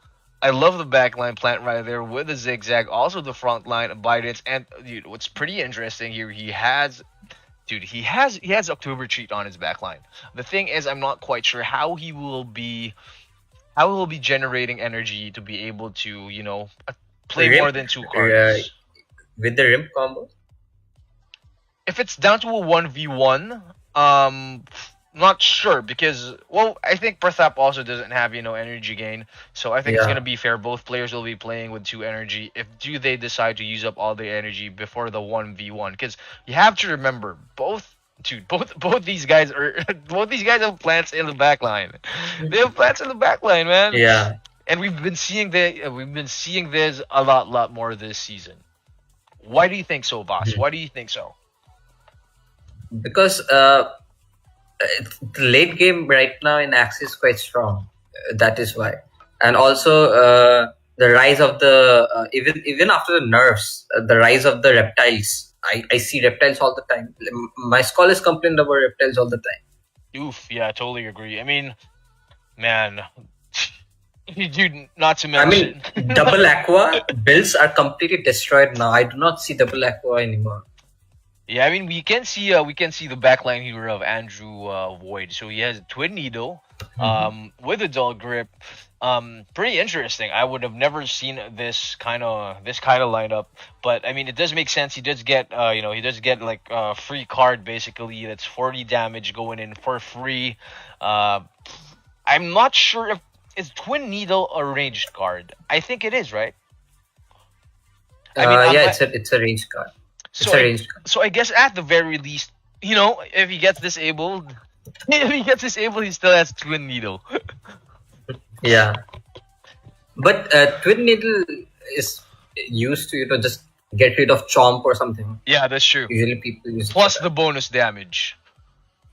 I love the back line plant right there with the zigzag, also the front line abidance, and dude, what's pretty interesting here, he has October Treat on his back line. The thing is, I'm not quite sure how he will be generating energy to be able to, play Rim- more than 2 cards. With the rim combo? If it's down to a 1v1, not sure, because I think Prathap also doesn't have energy gain, so I think it's Yeah. gonna be fair. Both players will be playing with 2 energy. If they decide to use up all their energy before the 1v1, because you have to remember both these guys have plants in the back line. They have plants in the back line, man. Yeah. And we've been seeing this a lot more this season. Why do you think so, boss? Why do you think so? Because the late game right now in Axis is quite strong. That is why. And also the rise of the even after the nerfs, the rise of the reptiles. I see reptiles all the time. My scholars complain about reptiles all the time. Oof, yeah, I totally agree. I mean, man, dude, not to I mention. mean, double aqua builds are completely destroyed now. I do not see double aqua anymore. Yeah, I mean, we can see the backline here of Andrew Void. So he has a twin needle, with a dull grip. Pretty interesting. I would have never seen this kind of lineup, but I mean, it does make sense. He does get like a free card basically. That's 40 damage going in for free. I'm not sure if is twin needle a ranged card. I think it is, right? It's a range card. So I guess at the very least, if he gets disabled, he still has twin needle. Yeah, but twin needle is used to just get rid of chomp or something. Yeah, that's true. Usually people use Plus the bonus damage.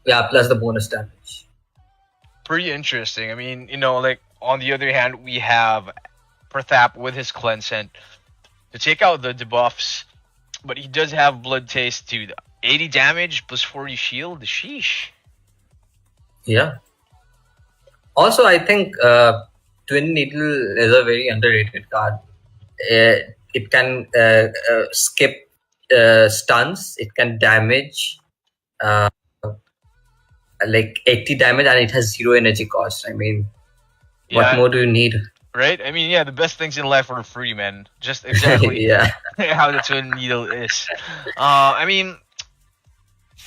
Yeah, plus the bonus damage. Pretty interesting. I mean, like on the other hand, we have Prathap with his Cleansant to take out the debuffs, but he does have Blood Taste too. 80 damage plus 40 shield. Sheesh. Yeah. Also, I think Twin Needle is a very underrated card. It can skip stuns. It can damage like 80 damage, and it has 0 energy cost. I mean, what more do you need? Right? I mean, yeah, the best things in life are free, man. Just exactly how the Twin Needle is. I mean,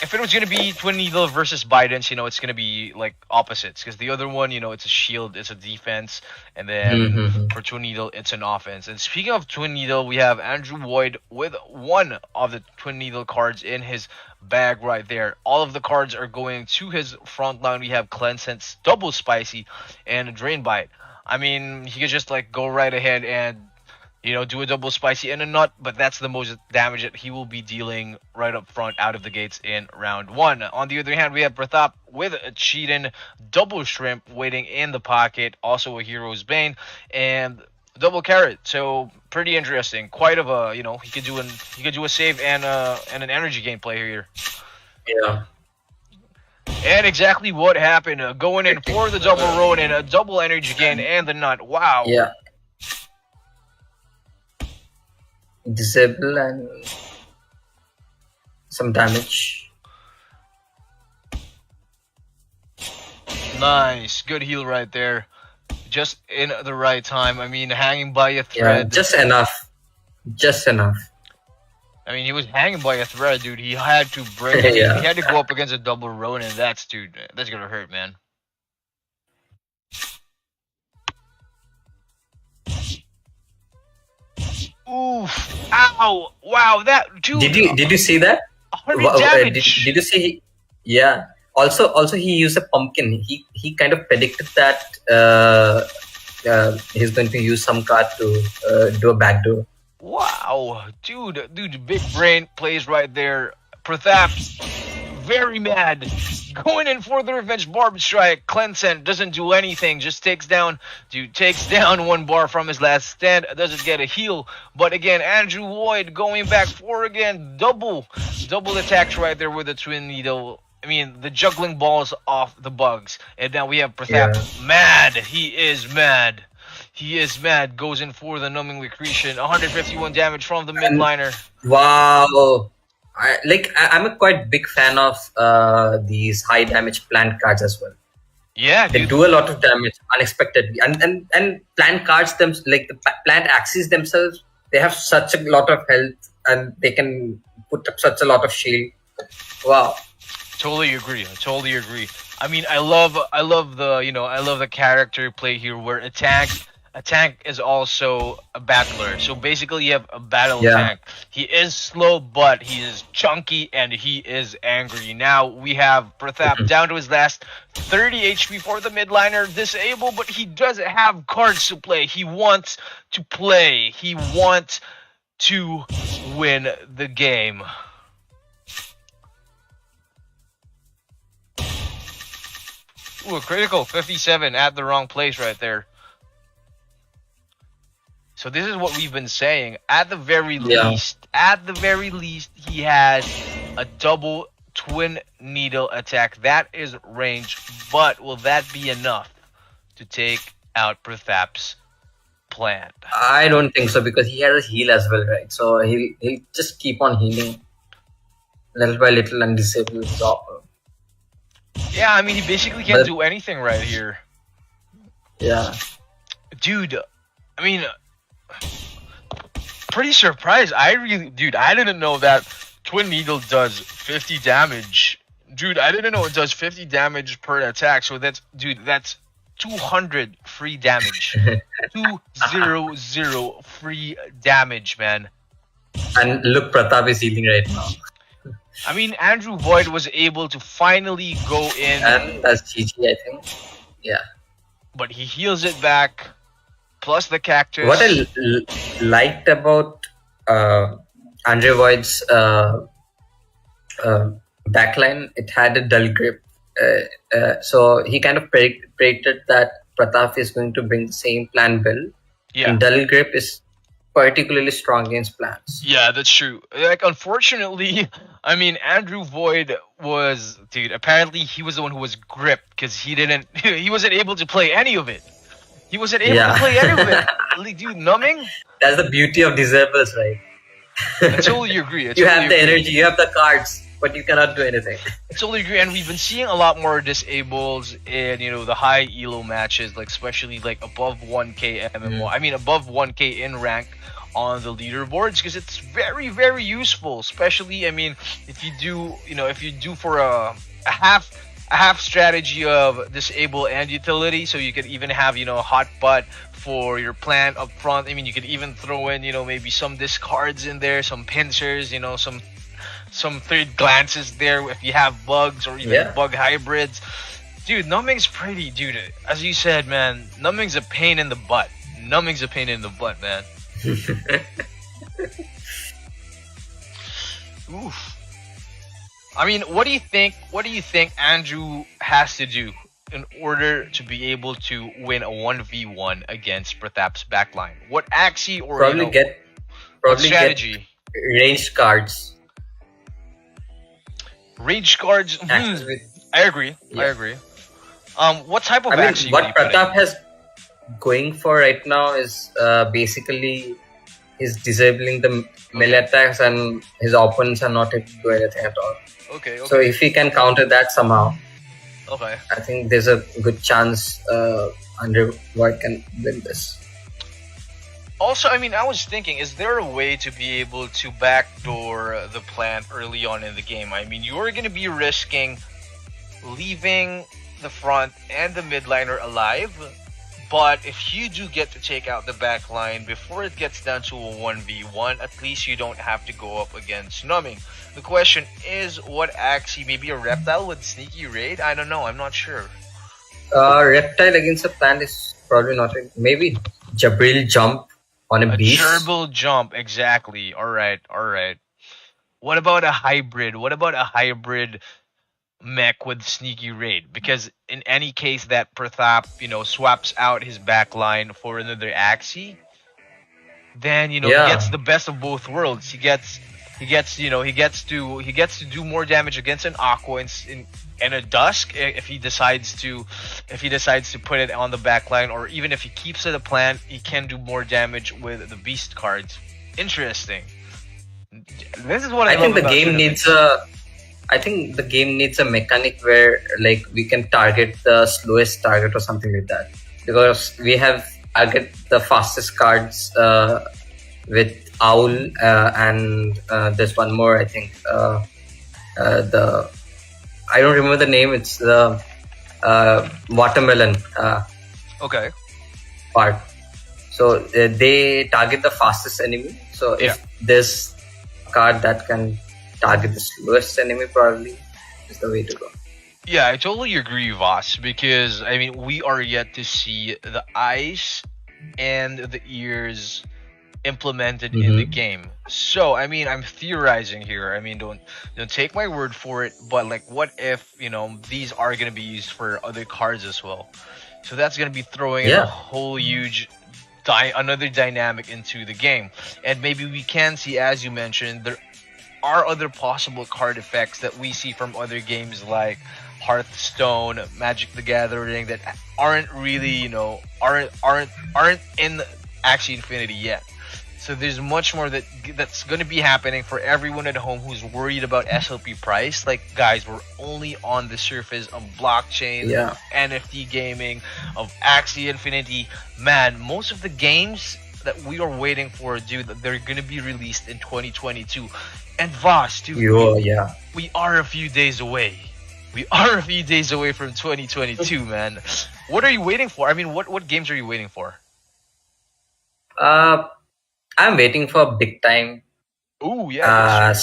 if it was going to be Twin Needle versus Bidens, it's going to be like opposites. Because the other one, it's a shield, it's a defense. And then for Twin Needle, it's an offense. And speaking of Twin Needle, we have Andrew Boyd with one of the Twin Needle cards in his bag right there. All of the cards are going to his front line. We have Cleansance, Double Spicy, and a Drain Bite. I mean, he could just like go right ahead and do a Double Spicy and a Nut, but that's the most damage that he will be dealing right up front out of the gates in round 1. On the other hand, we have Pratap with a Cheatin, Double Shrimp waiting in the pocket, also a Hero's Bane, and Double Carrot. So pretty interesting. Quite of a he could do a save and an energy gain play here. Yeah. And exactly what happened. Going in for the double road and a double energy gain and the Nut. Wow. Yeah. Disable and some damage. Nice. Good heal right there. Just in the right time. I mean, hanging by a thread. Yeah, just enough. Just enough. I mean, he was hanging by a thread, dude. He had to break. Yeah. He had to go up against a double road, and that's gonna hurt, man. Oof! Ow! Wow! That dude. Did you see that? 100 damage. Did you see? Yeah. Also he used a pumpkin. He kind of predicted that he's going to use some card to do a backdoor. Wow, dude, big brain plays right there. Pratap, very mad, going in for the revenge barb strike. Cleansant doesn't do anything, just takes down one bar from his last stand. Doesn't get a heal, but again, Andrew Lloyd going back for again double attacks right there with the twin needle. I mean, the juggling balls off the bugs, and now we have Pratap mad. He is mad. He is mad. Goes in for the numbing Lucretian. 151 damage from the midliner. Wow. I'm a quite big fan of these high damage plant cards as well. Yeah, they do a lot of damage unexpectedly, and plant cards like the plant axes themselves, they have such a lot of health and they can put up such a lot of shield. Wow. Totally agree. I mean, I love the character play here where a tank is also a battler. So basically you have a battle tank. He is slow, but he is chunky and he is angry. Now we have Pratap down to his last 30 HP for the midliner, disabled, but he doesn't have cards to play. He wants to play. He wants to win the game. Ooh, a critical 57 at the wrong place right there. So this is what we've been saying. At the very least, he has a double twin needle attack. That is range, but will that be enough to take out Pratap's plan? I don't think so, because he has a heal as well, right? So he'll just keep on healing little by little and disable his offer. Yeah, I mean, he basically can't do anything right here. Yeah. Dude, I mean, pretty surprised. I didn't know that Twin Needle does 50 damage. Dude, I didn't know it does 50 damage per attack. So that's 200 free damage. 200 free damage, man. And look, Pratap is healing right now. I mean, Andrew Boyd was able to finally go in. And that's GG, I think. Yeah. But he heals it back. Plus the cactus. What I liked about Andrew Boyd's backline, it had a dull grip. So he kind of predicted that Pratap is going to bring the same plan build. Yeah. And dull grip is particularly strong against plants. Yeah, that's true. Like, unfortunately, I mean, Andrew Void was, dude, apparently he was the one who was gripped because he wasn't able to play any of it. He wasn't able to play any of it. Like, dude, numbing? That's the beauty of disables, right? I totally agree. You have the energy, you have the cards, but you cannot do anything. I totally agree, and we've been seeing a lot more disables in, the high elo matches, like especially like above 1k MMO. I mean, above 1k in rank on the leaderboards, because it's very, very useful. Especially, I mean, if you do for a half strategy of disable and utility, so you could even have hot butt for your plan up front. I mean, you could even throw in maybe some discards in there, some pincers, some third glances there if you have bugs or even Yeah. bug hybrids. Dude, numbing's pretty, dude. As you said, man, numbing's a pain in the butt. Numbing's a pain in the butt, man. Oof. I mean, what do you think? What do you think Andrew has to do in order to be able to win a 1v1 against Pratap's backline? What axie or Probably what get strategy? ranged cards. Range cards. Axes with, I agree. I Yeah. agree. What type of I mean, axie? would what you put in? Pratap has going for right now is basically he's disabling the melee attacks, and his opponents are not able to do anything at all. Okay. So if he can counter that somehow, Okay. I think there's a good chance Andre Void can win this. Also, I mean, I was thinking, is there a way to be able to backdoor the plant early on in the game? I mean, you're going to be risking leaving the front and the mid liner alive, but if you do get to take out the back line before it gets down to a 1v1, at least you don't have to go up against numbing. The question is, what axie? Maybe a reptile with sneaky raid? I don't know. I'm not sure. Reptile against a plant is probably not. Maybe Jabril jump on a beast. Gerbil jump, exactly. All right. What about a hybrid? What about a hybrid mech with sneaky raid? Because in any case that Pratap, swaps out his backline for another axie, then he gets the best of both worlds. He gets to do more damage against an aqua and a dusk if he decides to put it on the back line, or even if he keeps it a plant, he can do more damage with the beast cards. Interesting. This is what I think love the about game tournaments. needs the game needs a mechanic where like we can target the slowest target or something like that, because we have target the fastest cards with Owl and there's one more, I think I don't remember the name. It's the watermelon Okay. part. So they target the fastest enemy. So if there's a card that can target the slowest enemy, probably is the way to go. Yeah, I totally agree, Voss, because I mean we are yet to see the eyes and the ears implemented in the game. So I mean I'm theorizing here. I mean don't take my word for it, but like what if these are gonna be used for other cards as well? So that's gonna be throwing in a whole huge another dynamic into the game. And maybe we can see, as you mentioned, there are other possible card effects that we see from other games like Hearthstone, Magic the Gathering that aren't really, aren't in Axie Infinity yet. So there's much more that's going to be happening for everyone at home who's worried about SLP price. Like, guys, we're only on the surface of blockchain, of NFT gaming, of Axie Infinity. Man, most of the games that we are waiting for, dude, they're going to be released in 2022. And Voss, dude, we are a few days away. We are a few days away from 2022, man. What are you waiting for? I mean, what games are you waiting for? I'm waiting for big time. Oh yeah.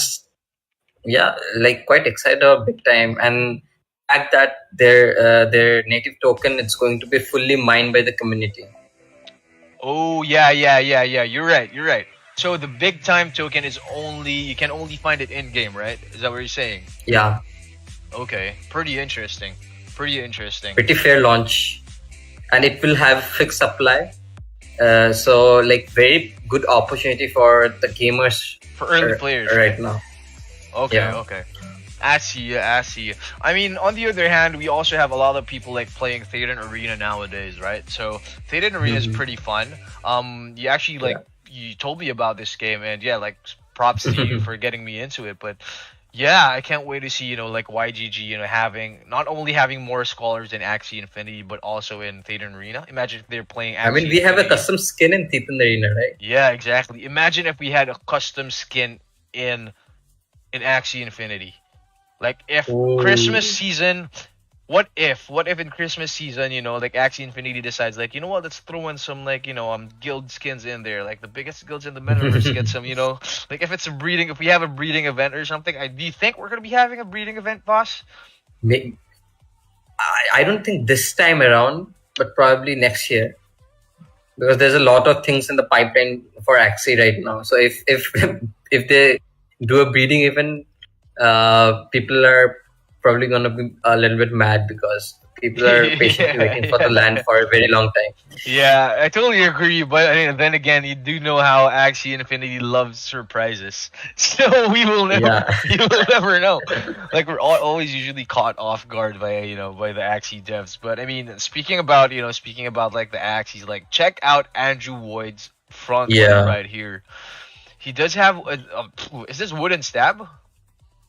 Like quite excited about big time, and the fact that their native token it's going to be fully mined by the community. Oh yeah. You're right. So the big time token is you can only find it in game, right? Is that what you're saying? Yeah. Okay. Pretty interesting. Pretty fair launch, and it will have fixed supply. So like very good opportunity for the gamers, for early players right now. Okay. I see. I mean, on the other hand, we also have a lot of people like playing Theoden Arena nowadays, right? So Theoden Arena is pretty fun. You actually you told me about this game, and props to you for getting me into it. But yeah, I can't wait to see like YGG not only having more scholars in Axie Infinity, but also in Theoden Arena. Imagine if they're playing Axie we have Infinity. a custom skin in Theoden Arena, right? Yeah, exactly. Imagine if we had a custom skin in Axie Infinity. Like if Christmas season what if in Christmas season, like Axie Infinity decides, like, you know what, let's throw in some, like, guild skins in there, like the biggest guilds in the metaverse get some, like if we have a breeding event or something. Do you think we're gonna be having a breeding event, boss? I don't think this time around, but probably next year, because there's a lot of things in the pipeline for Axie right now. So if if they do a breeding event, people are probably gonna be a little bit mad because people are patiently waiting for the land for a very long time. Yeah, I totally agree. But I mean, then again, you do know how Axie Infinity loves surprises, so we will never, you will never know. Like we're always usually caught off guard by by the Axie devs. But I mean, speaking about like the Axies, like check out Andrew Void's front line right here. He does have is this Wooden Stab?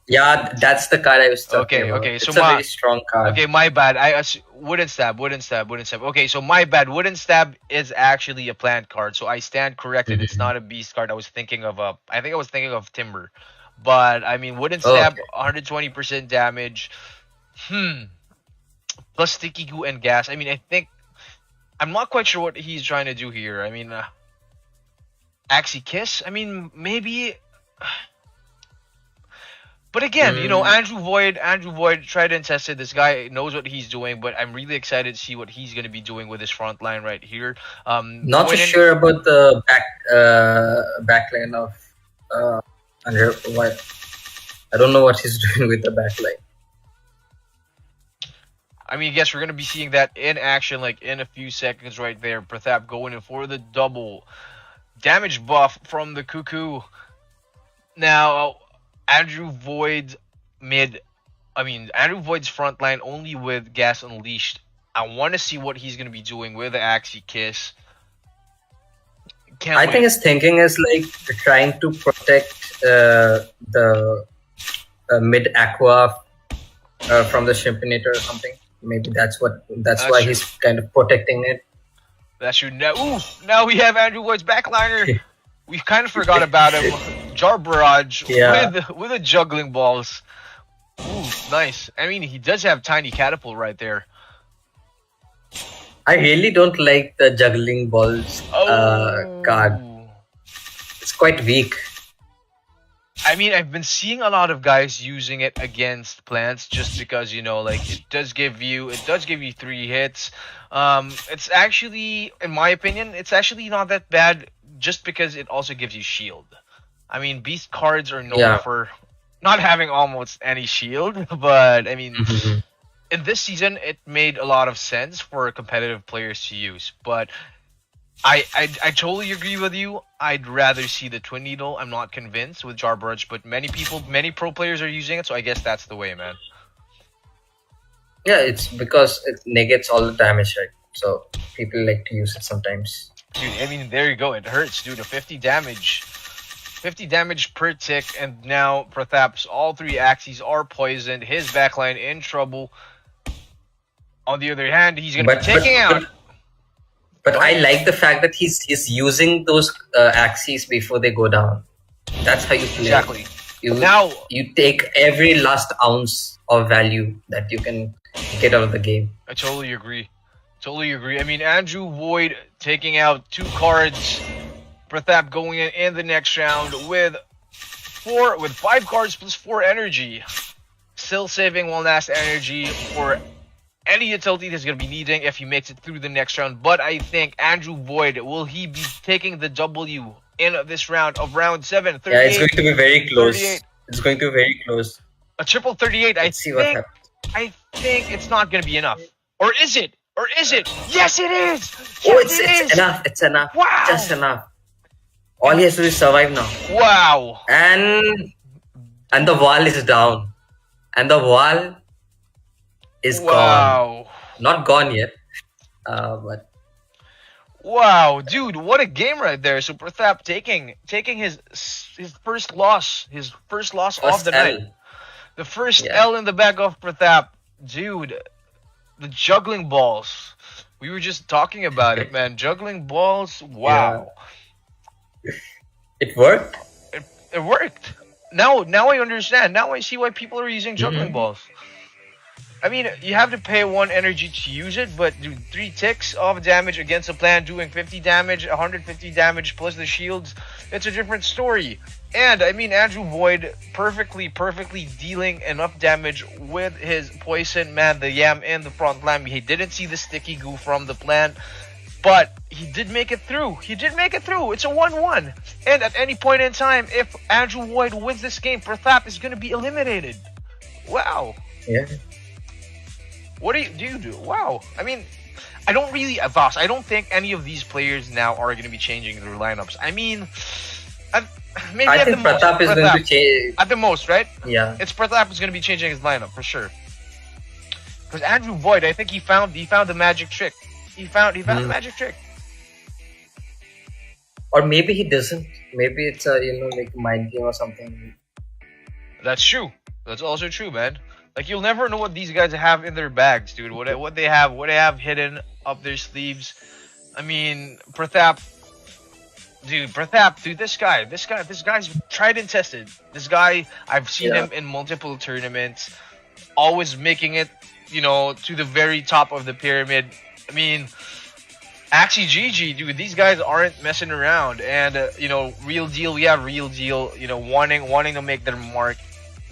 Yeah, that's the card I was talking about. Okay, it's so a very strong card. Okay, my bad. Wooden Stab. Okay, so my bad. Wooden Stab is actually a plant card, so I stand corrected. It's not a beast card. I was thinking of Timber, but I mean Wooden Stab, 120% damage. Plus sticky goo and gas. I mean, I'm not quite sure what he's trying to do here. I mean, Axie Kiss. I mean, maybe. But again, Andrew Void tried and tested. This guy knows what he's doing, but I'm really excited to see what he's going to be doing with his front line right here. Not so sure about the backline of Andrew Void. I don't know what he's doing with the backline. I mean, I guess we're going to be seeing that in action, like in a few seconds right there. Prathap going in for the double damage buff from the Cuckoo. Now, Andrew Void's front line only with Gas Unleashed. I want to see what he's going to be doing with the Axie Kiss. I think his thinking is like trying to protect the mid aqua from the Shimpinator or something. Maybe that's why he's kind of protecting it. That's true. Now we have Andrew Void's backliner. We kind of forgot about him. Jar Barrage with the juggling balls. Ooh, nice. I mean, he does have tiny catapult right there. I really don't like the juggling balls card. It's quite weak. I mean, I've been seeing a lot of guys using it against plants just because, like it does give you 3 hits. It's actually, in my opinion, it's actually not that bad just because it also gives you shield. I mean, beast cards are known for not having almost any shield, but I mean, in this season, it made a lot of sense for competitive players to use. But I totally agree with you. I'd rather see the Twin Needle. I'm not convinced with Jar Barrage, but many pro players are using it, so I guess that's the way, man. Yeah, it's because it negates all the damage, right? So people like to use it sometimes. Dude, I mean, there you go. It hurts, dude. A 50 damage per tick, and now Prathap's all 3 Axies are poisoned. His backline in trouble. On the other hand, he's going to be taking out. But I like the fact that he's using those Axies before they go down. That's how you play. Exactly. You take every last ounce of value that you can get out of the game. I totally agree. I mean, Andrew Void taking out 2 cards. Prathap going in the next round with 5 cards plus 4 energy. Still saving 1 last energy for any utility that's going to be needing if he makes it through the next round. But I think Andrew Void, will he be taking the W in this round of round 7? 38, yeah, it's going to be very close. 38. It's going to be very close. A triple 38. Let's see what happens. I think it's not going to be enough. Or is it? Yes, it is! It's enough. It's enough. Wow! Just enough. All he has to do is survive now. Wow! And the wall is down. And the wall is gone. Not gone yet. But wow, dude, what a game right there. So Prathap taking his first loss. His first loss of the night. The first L in the back of Prathap. Dude, the juggling balls. We were just talking about it, man. Juggling balls. Wow. Yeah. It worked. It worked. Now I understand. Now I see why people are using juggling balls. I mean, you have to pay 1 energy to use it, but dude, 3 ticks of damage against a plan doing 50 damage, 150 damage plus the shields, it's a different story. And I mean, Andrew Boyd perfectly dealing enough damage with his poison, man, the Yam in the front line. He didn't see the sticky goo from the plant, but he did make it through. It's a 1-1. And at any point in time, if Andrew Boyd wins this game, Prathap is going to be eliminated. Wow. Yeah. What do you do? Wow. I mean, I don't really, VAAS, I don't think any of these players now are going to be changing their lineups. I mean, maybe I at think the most. Pratap is going to change. At the most, right? Yeah. It's Pratap is going to be changing his lineup for sure. Because Andrew Boyd, I think he found the magic trick. He found the magic trick. Or maybe he doesn't. Maybe it's a like mind game or something. That's true. That's also true, man. Like, you'll never know what these guys have in their bags, dude. What they have hidden up their sleeves. I mean, Prathap, dude, this guy's tried and tested. This guy, I've seen him in multiple tournaments, always making it, to the very top of the pyramid. I mean, Axie GG, dude, these guys aren't messing around, and real deal. We have real deal. Wanting to make their mark.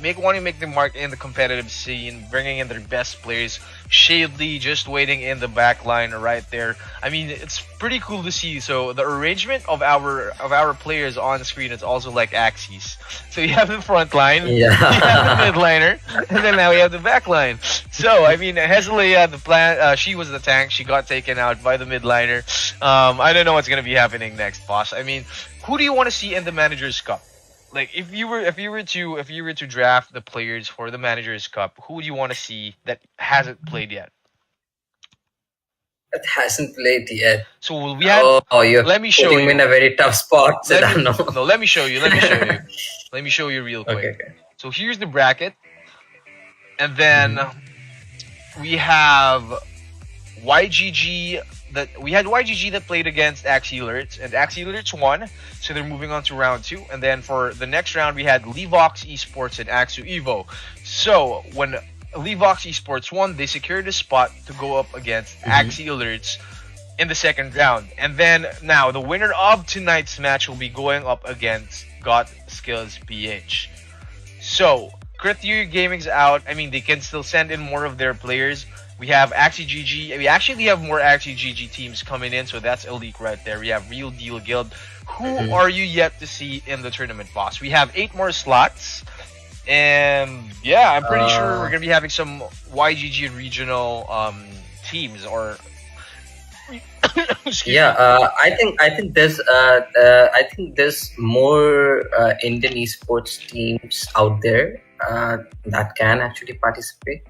Wanting to make the mark in the competitive scene, bringing in their best players. Shadley just waiting in the back line right there. I mean, it's pretty cool to see. So the arrangement of our players on screen is also like Axie's. So you have the front line, you have the mid liner, and then now we have the back line. So I mean, Hesley had the plan. She was the tank. She got taken out by the mid liner. I don't know what's gonna be happening next, boss. I mean, who do you want to see in the Managers Cup? Like, if you were to draft the players for the Managers Cup, who do you want to see that hasn't played yet? That hasn't played yet. So we have. You're let me show putting you. me in a very tough spot. Let me show you. Let me show you real quick. Okay. So here's the bracket, and then we have YGG. We had YGG that played against Axie Alerts, and Axie Alerts won, so they're moving on to round 2. And then for the next round, we had Levox Esports and Axu Evo. So when Levox Esports won, they secured a spot to go up against Axie Alerts in the second round. And then now the winner of tonight's match will be going up against Got Skills PH. So Crit Theory Gaming's out. I mean, they can still send in more of their players. We have Axie GG. We actually have more Axie GG teams coming in, so that's a leak right there. We have Real Deal Guild. Who are you yet to see in the tournament, boss? We have 8 more slots, and yeah, I'm pretty sure we're gonna be having some YGG regional teams or. I think there's more Indian esports teams out there that can actually participate.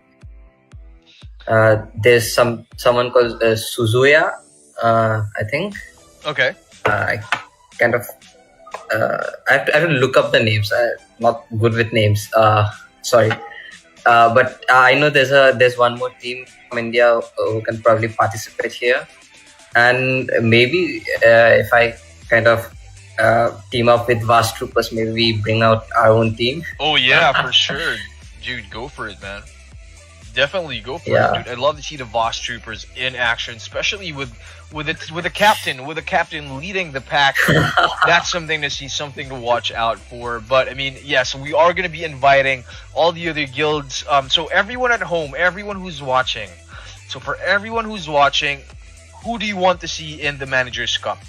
There's someone called Suzuya, I think. Okay. I kind of I have to look up the names. I'm not good with names. Sorry. But I know there's one more team from India who can probably participate here, and maybe if I kind of team up with VAAS Troopers, maybe we bring out our own team. Oh yeah, for sure, dude. Go for it, man. Definitely go for it, dude. I'd love to see the VAAS Troopers in action, especially with the captain leading the pack. That's something to see, something to watch out for. But I mean, yes, we are going to be inviting all the other guilds. So everyone at home, everyone who's watching. So for everyone who's watching, who do you want to see in the Managers Cup?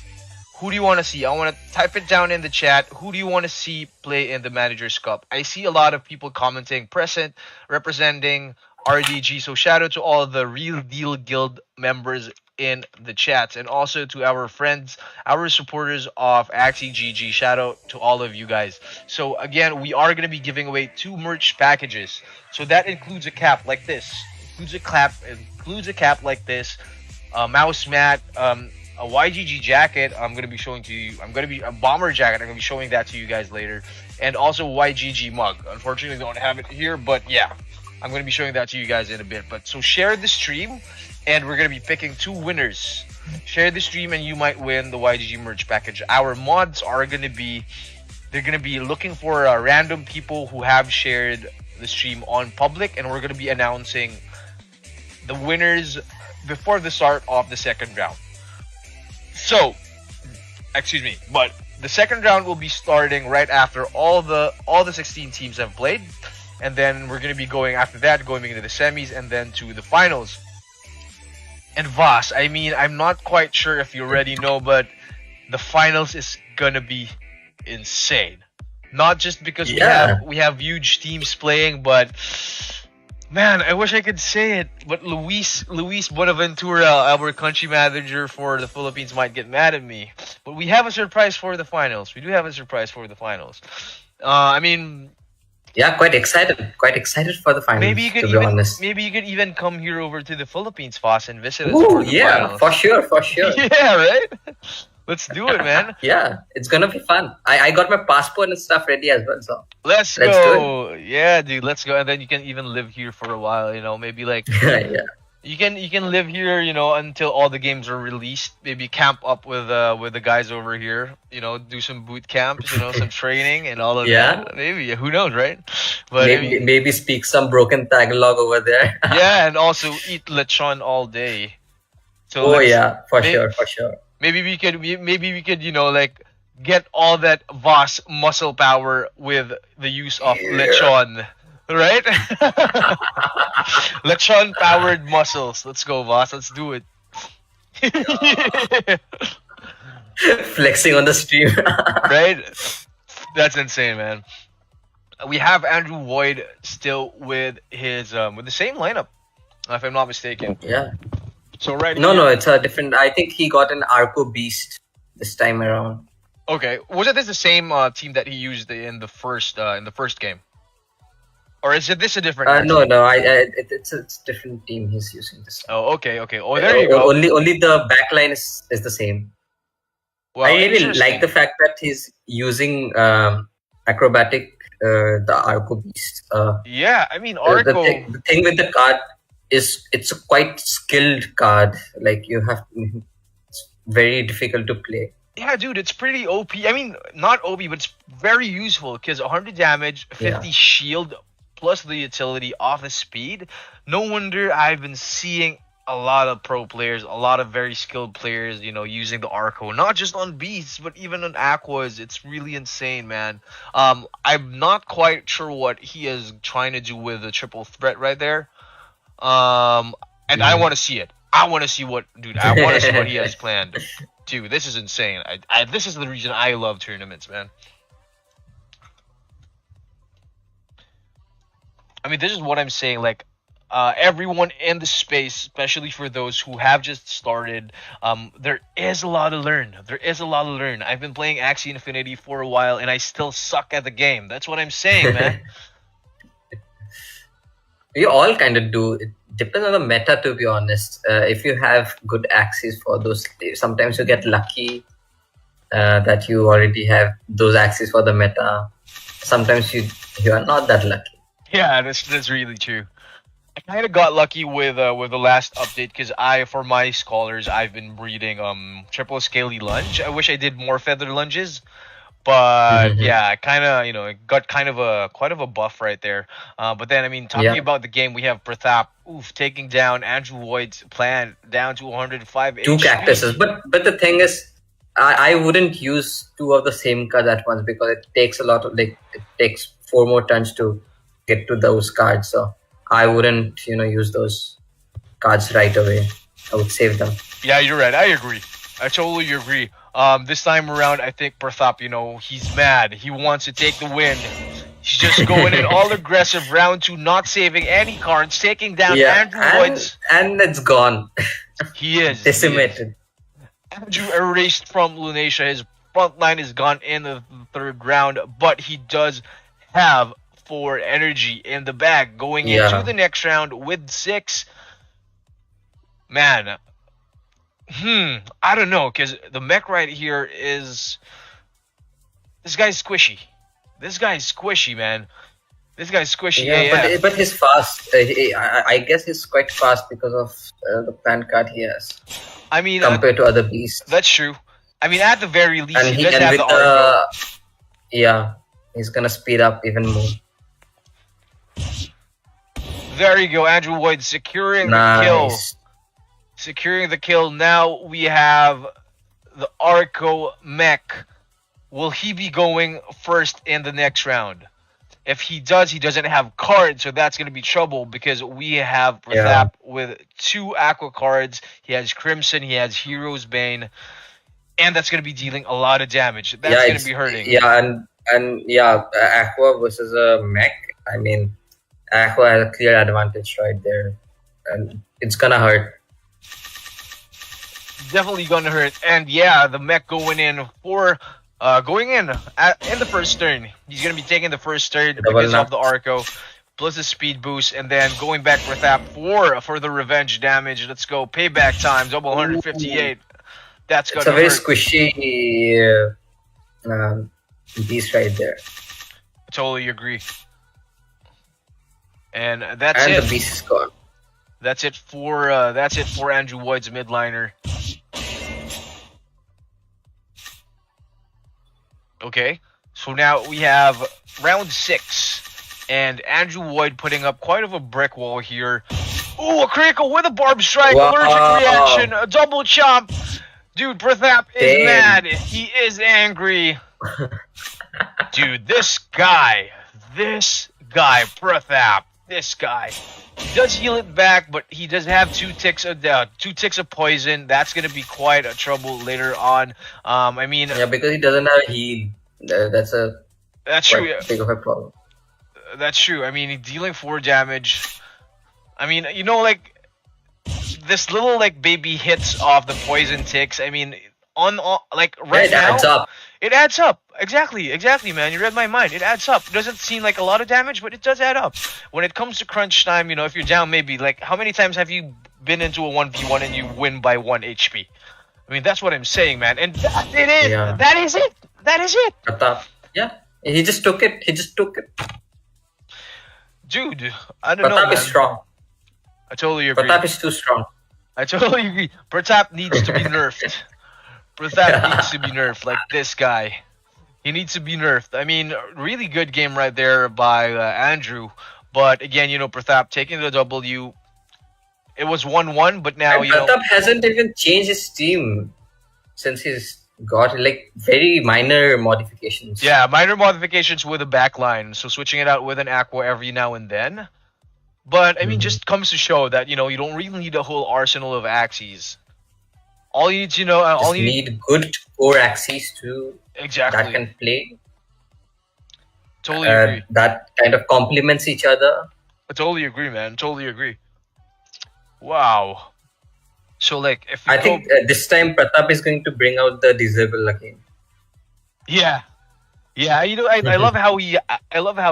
Who do you want to see? I want to type it down in the chat. Who do you want to see play in the Managers Cup? I see a lot of people commenting present, representing RDG. So shout out to all the Real Deal Guild members in the chat, and also to our friends, our supporters of Axie GG. Shout out to all of you guys. So again, we are going to be giving away 2 merch packages. So that includes a cap like this. Includes a cap like this, a mouse mat, a YGG jacket. I'm going to be showing to you. A bomber jacket. I'm going to be showing that to you guys later, and also YGG mug. Unfortunately, don't have it here, but yeah. I'm going to be showing that to you guys in a bit. But so share the stream, and we're going to be picking 2 winners. Share the stream, and you might win the YGG merch package. Our mods are going to be, they're going to be looking for random people who have shared the stream on public, and we're going to be announcing the winners before the start of the second round. So, excuse me, but the second round will be starting right after all the 16 teams have played, and then we're gonna be going after that, going into the semis and then to the finals. And VAAS, I mean, I'm not quite sure if you already know, but the finals is gonna be insane. Not just because we have huge teams playing, but man, I wish I could say it, but Luis Buenaventura, our country manager for the Philippines, might get mad at me. But we have a surprise for the finals. We do have a surprise for the finals. I mean, yeah, quite excited. Quite excited for the finals. maybe you could even come here over to the Philippines, Foss, and visit us for the finals. For sure. Yeah, right. Let's do it, man. Yeah, it's gonna be fun. I got my passport and stuff ready as well, so Let's do go. Yeah, dude, let's go. And then you can even live here for a while, maybe like yeah. you can live here, until all the games are released. Maybe camp up with the guys over here, do some boot camps, some training and all of that. Maybe, who knows, right? But maybe speak some broken Tagalog over there. yeah, and also eat lechon all day. So for sure. Maybe we could like get all that VAAS muscle power with the use of lechon, right? Lechon powered muscles. Let's go, VAAS. Let's do it. Flexing on the stream. Right? That's insane, man. We have Andrew Void still with his with the same lineup, if I'm not mistaken. Yeah. So right. No, it's a different. I think he got an Arco Beast this time around. Okay, was it the same team that he used in the first game, or is this a different? No. It's a different team he's using this time. Oh, okay. Oh, there you go. Only the backline is the same. Well, I really like the fact that he's using acrobatic the Arco Beast. Yeah, I mean Arco. The thing with the card is it's a quite skilled card. Like it's very difficult to play. Yeah, dude, it's pretty OP. I mean, not OP, but it's very useful because 100 damage, 50 shield, plus the utility off the speed. No wonder I've been seeing a lot of pro players, a lot of very skilled players, using the Arco, not just on beasts, but even on aquas. It's really insane, man. I'm not quite sure what he is trying to do with the triple threat right there. And I want to see it. I want to see what he has planned. Dude, this is insane. This is the reason I love tournaments, man. I mean, this is what I'm saying. Like, everyone in the space, especially for those who have just started, there is a lot to learn. I've been playing Axie Infinity for a while, and I still suck at the game. That's what I'm saying, man. We all kind of do. It depends on the meta, to be honest. If you have good axes for those, sometimes you get lucky that you already have those axes for the meta. Sometimes you are not that lucky. Yeah, that's really true. I kind of got lucky with the last update because for my scholars, I've been breeding triple scaly lunge. I wish I did more feather lunges. But yeah, I kind of, got quite of a buff right there. But then, I mean, talking about the game, we have Pratap, taking down Andrew Void's plan down to 105 2 cactuses. But the thing is, I wouldn't use 2 of the same cards at once because it takes it takes 4 more turns to get to those cards. So I wouldn't, use those cards right away. I would save them. Yeah, you're right. I agree. I totally agree. This time around, I think Pratap, he's mad. He wants to take the win. He's just going in all aggressive round 2, not saving any cards, taking down Andrew Void's. And it's gone. He is. Decimated. Andrew erased from Lunasia. His front line is gone in the 3rd round, but he does have 4 energy in the bag going into the next round with 6. Man. I don't know, because the mech right here is... This guy's squishy. Man. This guy's squishy. Yeah, but he's fast. I guess he's quite fast because of the pan card he has. I mean... compared to other beasts. That's true. I mean, at the very least, and he does have the armor. Yeah, he's gonna speed up even more. There you go, Andrew Wood securing the kill. Nice. Securing the kill. Now we have the Arco mech. Will he be going first in the next round? If he does, he doesn't have cards, so that's going to be trouble because we have Pratap with 2 Aqua cards. He has Crimson, he has Hero's Bane, and that's going to be dealing a lot of damage. That's going to be hurting. Yeah, and Aqua versus a mech. I mean, Aqua has a clear advantage right there, and it's gonna hurt. Definitely going to hurt. And yeah, the mech going in for in the first turn. He's going to be taking the first turn because of the Arco plus the speed boost, and then going back for Thap for the revenge damage. Let's go. Payback time, double 158. That's going to hurt. It's a very squishy beast right there. Totally agree. And that's it. And the beast is gone. That's it for Andrew Wood's midliner. Okay, so now we have round 6, and Andrew Wood putting up quite of a brick wall here. Ooh, a critical with a barb strike, allergic reaction, a double chop. Dude, Pratap is mad. He is angry. Dude, this guy, Pratap, this guy. He does heal it back, but he does have 2 ticks of poison. That's gonna be quite a trouble later on. I mean, yeah, because he doesn't have heal. That's true. Big of a problem. That's true. I mean, he's dealing 4 damage. I mean, you know, like this little like baby hits of the poison ticks. I mean, on like right now, it adds up. It adds up. Exactly, man. You read my mind. It adds up. It doesn't seem like a lot of damage, but it does add up. When it comes to crunch time, you know, if you're down, maybe like how many times have you been into a 1v1 and you win by 1 HP? I mean, that's what I'm saying, man. And that is it. That is it. Pratap. Yeah, he just took it. Dude, I don't know. Pratap is strong. I totally agree. Pratap is too strong. I totally agree. Pratap needs to be nerfed. Pratap needs to be nerfed, like this guy. He needs to be nerfed. I mean, really good game right there by Andrew. But again, you know, Pratap taking the W. It was 1-1, but now, you know... Pratap hasn't even changed his team since he's got, like, very minor modifications. Yeah, minor modifications with a backline. So switching it out with an Aqua every now and then. But, I mean, just comes to show that, you know, you don't really need a whole arsenal of axes. All you need to know... all you need good core axes too. Exactly. That can play. Totally agree. That kind of complements each other. I totally agree, man. Totally agree. Wow. So, like, if I think this time Pratap is going to bring out the disable again. Yeah. Yeah, you know, I love how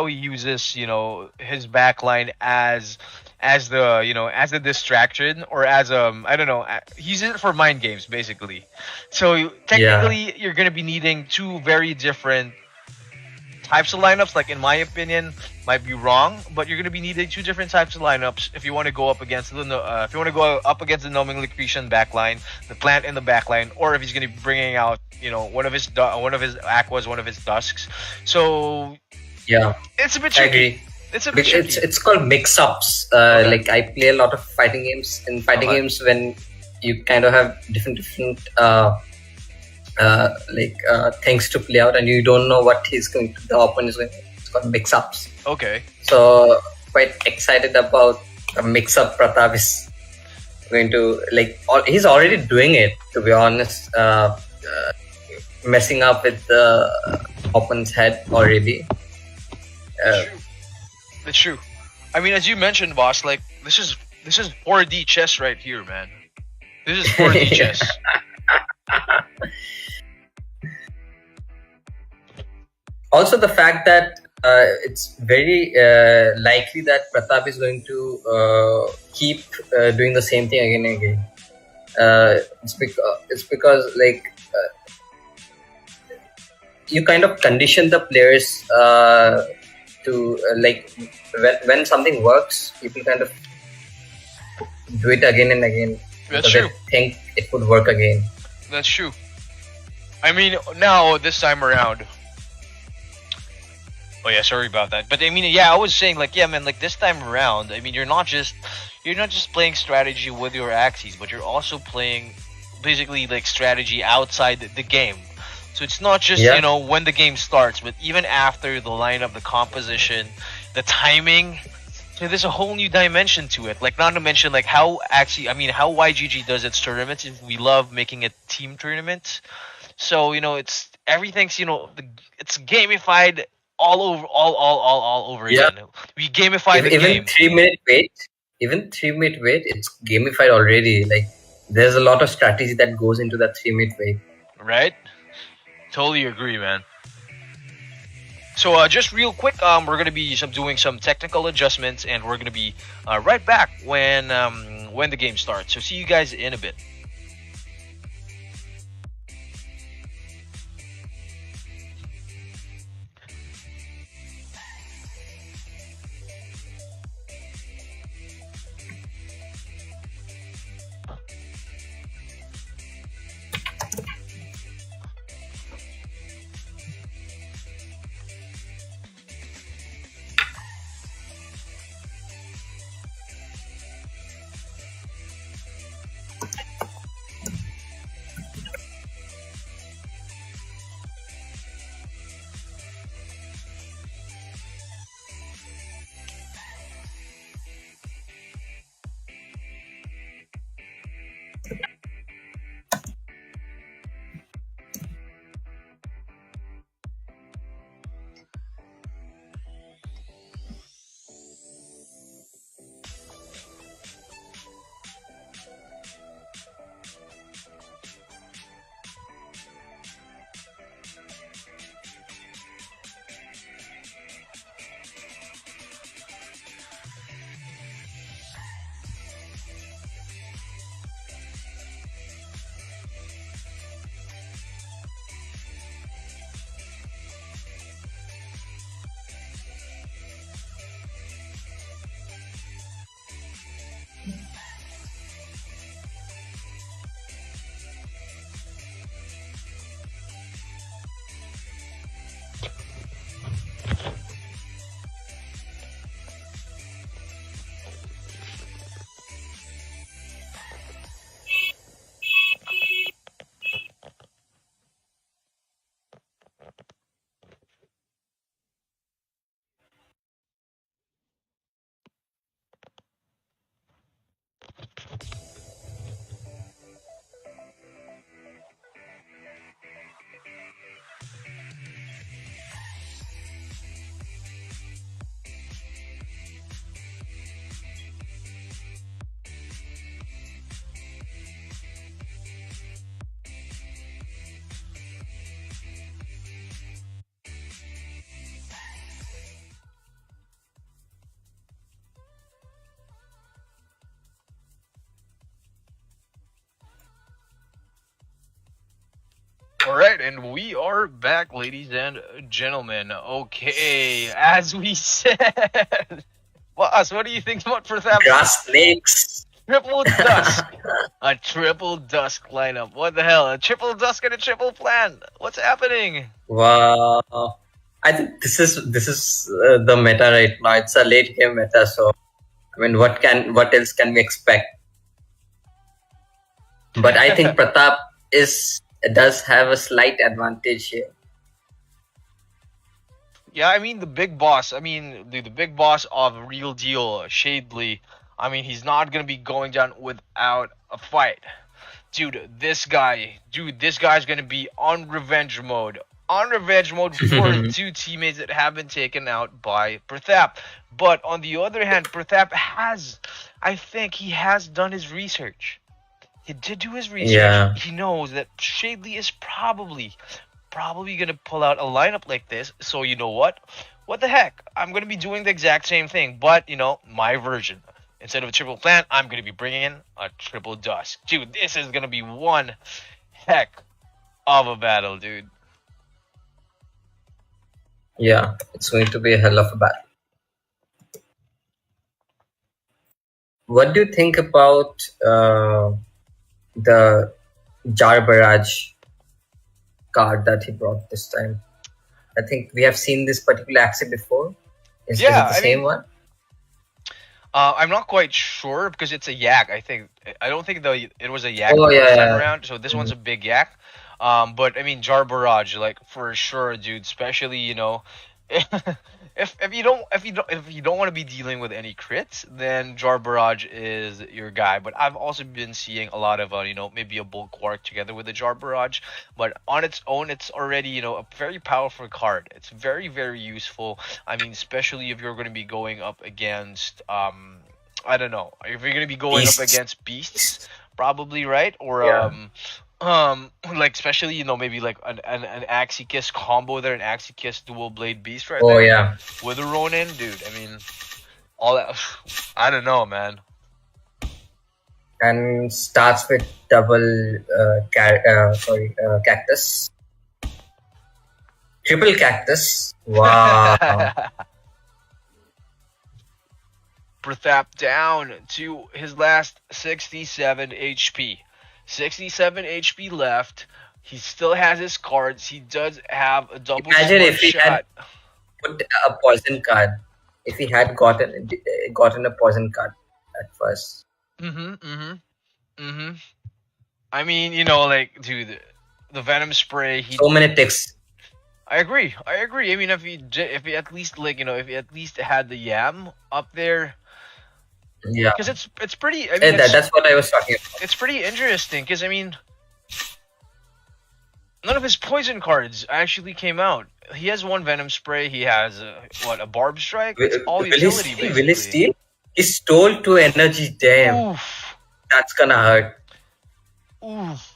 he uses, you know, his backline as the distraction, or as I don't know, he uses it for mind games basically. So technically you're gonna be needing 2 very different types of lineups. Like, in my opinion, might be wrong, but you're gonna be needing 2 different types of lineups if you want to go up against the Numbing Lucretian backline, the plant in the backline, or if he's gonna be bringing out, you know, one of his Aquas, one of his Dusks. So yeah, it's a bit tricky. I agree. It's a bit tricky. It's called mix-ups. Like, I play a lot of fighting games. In fighting games, when you kind of have different things to play out, and you don't know what the opponent is going to. It's called mix-ups. Okay. So quite excited about the mix-up Pratap is going to, like, he's already doing it, to be honest. Messing up with the opponent's head already. It's true. I mean, as you mentioned, boss, like, this is 4D chess right here, man. This is 4D chess. Also, the fact that it's very likely that Pratap is going to keep doing the same thing again and again. It's because like you kind of condition the players to like when something works, people kind of do it again and again. That's true. They think it would work again. That's true. I mean, now this time around, Oh yeah, sorry about that. But I mean, yeah, I was saying like, yeah, man, like this time around, I mean, you're not just playing strategy with your axes, but you're also playing basically like strategy outside the game. So it's not just Yeah. when the game starts, but even after the lineup, the composition, the timing. So there's a whole new dimension to it. Like not to mention like how actually, I mean, how YGG does its tournaments. We love making it team tournaments. So it's everything's it's gamified all over Yeah. again. We gamify the Even game, 3 minute wait, it's gamified already. Like there's a lot of strategy that goes into that 3 minute wait. right? Totally agree, man. So just real quick, we're gonna be doing some technical adjustments, and we're gonna be right back when the game starts. So see you guys in a bit. All right, and we are back, ladies and gentlemen. Okay, as we said, boss, what do you think about Pratap's Grass snakes. triple dusk? A triple dusk lineup. What the hell? A triple dusk and a triple plan. What's happening? Wow. I think this is the meta right now. It's a late game meta, so I mean, what else can we expect? But I think Pratap does have a slight advantage here. Yeah, I mean the big boss. I mean the big boss of Real Deal, Shadley. I mean he's not gonna be going down without a fight, dude. This guy's gonna be on revenge mode. On revenge mode for two teammates that have been taken out by Pratap. But on the other hand, Pratap I think he has done his research. He did do his research. Yeah. He knows that Shadley is probably gonna pull out a lineup like this. So you know what? What the heck? I'm gonna be doing the exact same thing, but my version. Instead of a triple plant, I'm gonna be bringing in a triple dusk. Dude, this is gonna be one heck of a battle, dude. Yeah, it's going to be a hell of a battle. What do you think about the Jar Barrage card that he brought this time? I think we have seen this particular axis before. Is it Yeah, the I same mean, one? I'm not quite sure because it's a yak. I don't think it was a yak Oh the first time yeah. around. So this one's Mhm. a big yak. But I mean jar barrage, like for sure, dude. Especially if you don't want to be dealing with any crits, then jar barrage is your guy. But I've also been seeing a lot of maybe a bull quark together with the jar barrage. But on its own, it's already a very powerful card. It's very very useful. I mean, especially if you're going to be going up against I don't know, if you're going to be going up Beasts. against beasts, probably, right? Or Yeah. like especially maybe like an Axikiss combo there, an Axikiss dual blade beast right Oh there yeah. with a Ronin, dude. I mean, all that. I don't know, man. And starts with double cactus. Triple cactus. Wow. Prathap down to his last 67 HP. 67 HP left. He still has his cards. He does have a double Imagine smart if he shot. had put a poison card. If he had gotten a poison card at first. I mean, like, dude, the Venom Spray. So many ticks. I agree. I mean, if he at least if he at least had the Yam up there, Yeah. because it's pretty. I mean, And that's what I was talking about. it's pretty interesting. Because I mean, none of his poison cards actually came out. He has one Venom Spray. He has a Barb Strike. It's all Will he utility steal? basically. Will he steal? He stole 2 energy. Damn. Oof. That's gonna hurt. Oof.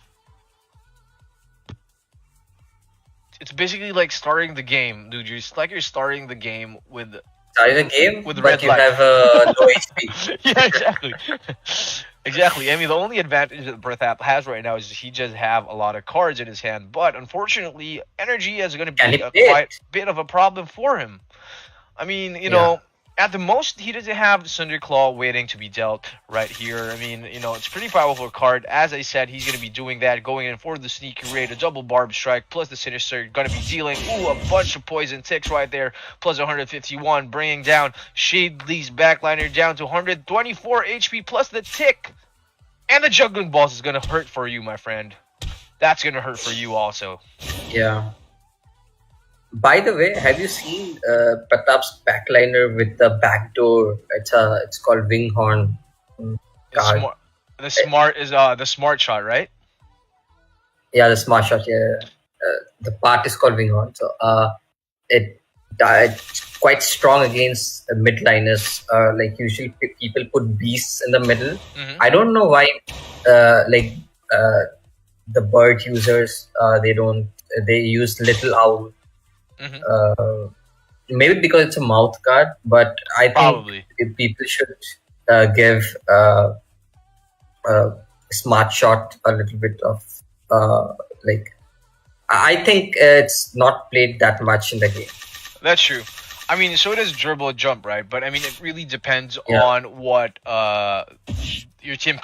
It's basically like starting the game, dude. You're starting the game with Starting a game, With but red you light. have a low HP. yeah, exactly. Exactly. I mean, the only advantage that Berthap has right now is he just have a lot of cards in his hand. But unfortunately, energy is going to Can be he a play it? quite bit of a problem for him. I mean, at the most, he doesn't have Cinderclaw waiting to be dealt right here. I mean, it's a pretty powerful card. As I said, he's going to be doing that, going in for the Sneaky Raid, a double Barb Strike, plus the Sinister, going to be dealing, a bunch of poison ticks right there, plus 151, bringing down Shade Lee's backliner down to 124 HP, plus the tick. And the Juggling Balls is going to hurt for you, my friend. That's going to hurt for you also. Yeah. By the way, have you seen Pratap's backliner with the backdoor? It's called Winghorn card. The smart is the smart shot, right? Yeah, the smart shot. Yeah, the part is called Winghorn. So it's quite strong against midliners. Like usually people put beasts in the middle. Mhm. I don't know why. The bird users they use Little Owl. Mhm. Maybe because it's a mouth card, but I think Probably. if people should give Smart Shot a little bit of like. I think it's not played that much in the game. That's true. I mean, so does Dribble Jump, right? But I mean, it really depends Yeah. on what your team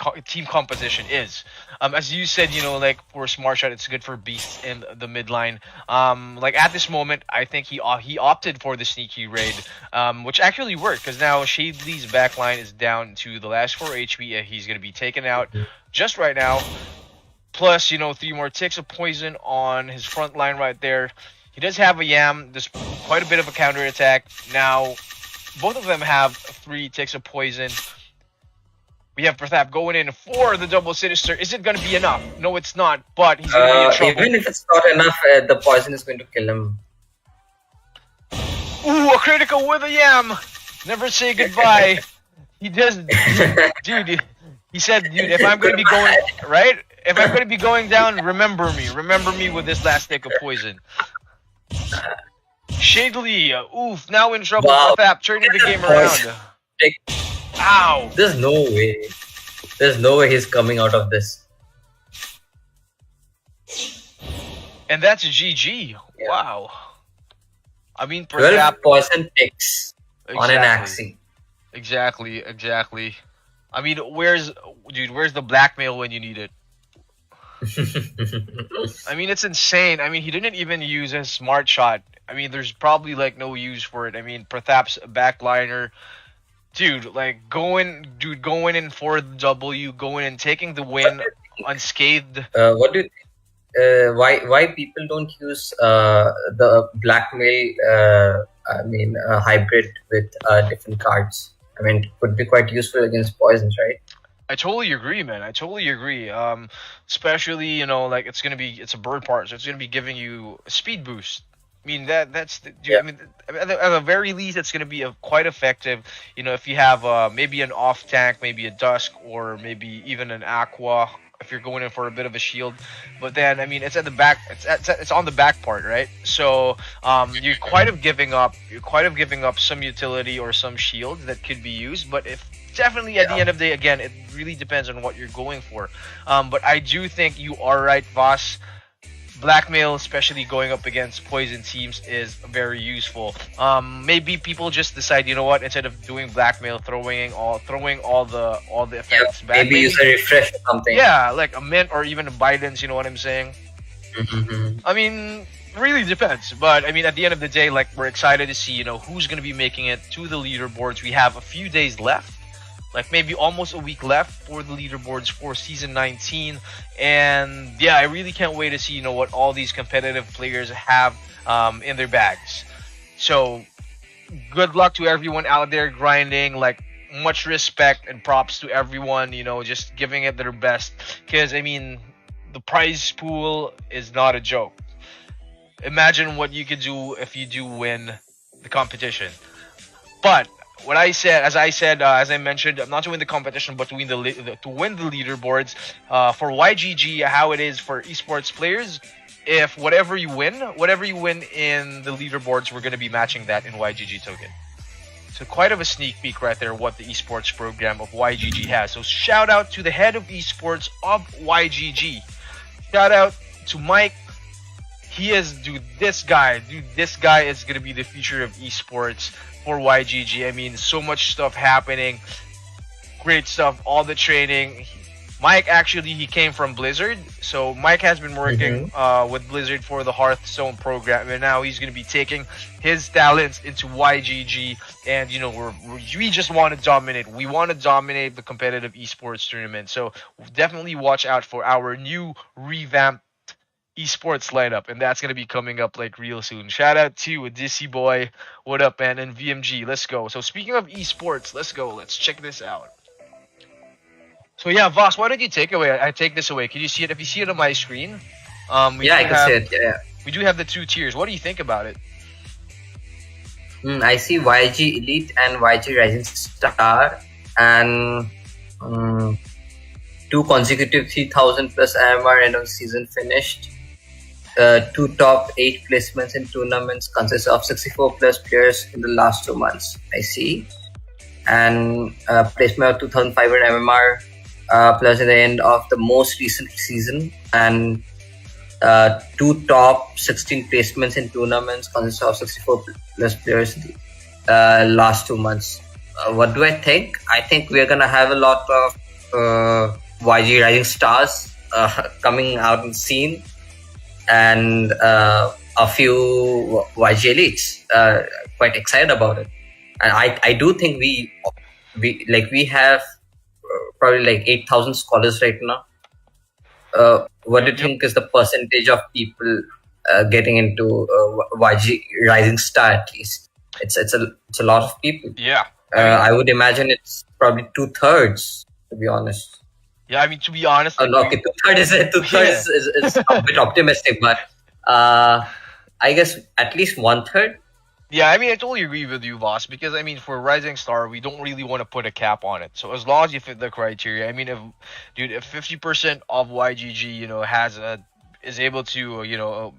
composition is. As you said, like for Smart Shot, it's good for beasts in the midline. Like at this moment, I think he opted for the Sneaky Raid, which actually worked because now Shadley's backline is down to the last 4 HP. He's gonna be taken out just right now. Plus, 3 more ticks of poison on his front line right there. He does have a Yam. There's quite a bit of a counter attack. Now, both of them have 3 ticks of poison. We have Prathap going in for the double Sinister. Is it going to be enough? No, it's not, but he's going to be in trouble. Even if it's not enough, the poison is going to kill him. Ooh, a critical with a Yam. Never say goodbye. He does, dude. He said, dude, if I'm going to be going, right? If I'm going to be going down, remember me. Remember me with this last stick of poison. Shadley, oof, now in trouble. Wow. Prathap turning the game around. Ow. There's no way. There's no way he's coming out of this. And that's GG. Yeah. Wow. I mean, 12 Prathap. poison ticks on an Exactly. Axie. Exactly. I mean, where's the blackmail when you need it? I mean, it's insane. I mean, he didn't even use his smart shot. I mean, there's probably like no use for it. I mean, perhaps a backliner, dude, like going in for the W, going and taking the win unscathed. What do you why people don't use the blackmail hybrid with different cards? I mean, it could be quite useful against poisons, right? I totally agree, man. I totally agree. Especially like it's a bird part, so it's gonna be giving you a speed boost. I mean dude, I mean at the very least it's gonna be quite effective. If you have maybe an off tank, maybe a dusk, or maybe even an aqua. If you're going in for a bit of a shield, but then I mean it's at the back. It's on the back part, right? So you're quite of giving up some utility or some shields that could be used. But if definitely at the end of the day, again, it really depends on what you're going for. But I do think you are right, Voss. Blackmail, especially going up against poison teams, is very useful. Maybe people just decide, you know what, instead of doing blackmail, throwing all the effects back. Maybe use a refresh or something. Yeah, like a mint or even a Biden's. You know what I'm saying? Mm-hmm. I mean, really depends. But I mean, at the end of the day, like we're excited to see, who's gonna be making it to the leaderboards. We have a few days left. Like maybe almost a week left for the leaderboards for season 19, and yeah, I really can't wait to see what all these competitive players have in their bags. So good luck to everyone out there grinding. Like much respect and props to everyone. Just giving it their best, because I mean the prize pool is not a joke. Imagine what you could do if you do win the competition. But as I mentioned, not to win the competition, but to win to win the leaderboards. For YGG, how it is for esports players, if whatever you win in the leaderboards, we're going to be matching that in YGG token. So quite of a sneak peek right there, what the esports program of YGG has. So shout out to the head of esports of YGG. Shout out to Mike. This guy is going to be the future of esports for YGG. I mean, so much stuff happening, great stuff, all the training. Mike actually, he came from Blizzard, so Mike has been working with Blizzard for the Hearthstone program, and now he's going to be taking his talents into YGG. And we just want to dominate. We want to dominate the competitive esports tournament. So definitely watch out for our new revamped esports lineup, and that's gonna be coming up like real soon. Shout out to Odyssey Boy, what up, man, and VMG. Let's go. So speaking of esports, let's go. Let's check this out. So yeah, Voss, why don't you take this away? Can you see it? If you see it on my screen, I can see it. Yeah. We do have the 2 tiers. What do you think about it? I see YG Elite and YG Rising Star, and 2 consecutive 3000 plus AMR end of season finished. 2 top 8 placements in tournaments consists of 64 plus players in the last 2 months. I see. And placement of 2500 MMR plus at the end of the most recent season. And 2 top 16 placements in tournaments consists of 64 plus players in the last 2 months. What do I think? I think we're going to have a lot of YG Rising Stars coming out in scene, and a few YG Elites. Quite excited about it, and I do think we have probably like 8,000 scholars right now. What do you think is the percentage of people getting into YG Rising Star? At least it's a lot of people. Yeah, I would imagine it's probably 2/3, to be honest. Yeah, I mean, to be honest, no, okay, 2/3 is a bit optimistic, but I guess at least 1/3. Yeah, I mean, I totally agree with you, Voss, because I mean, for Rising Star, we don't really want to put a cap on it. So as long as you fit the criteria, I mean, if 50% of YGG, is able to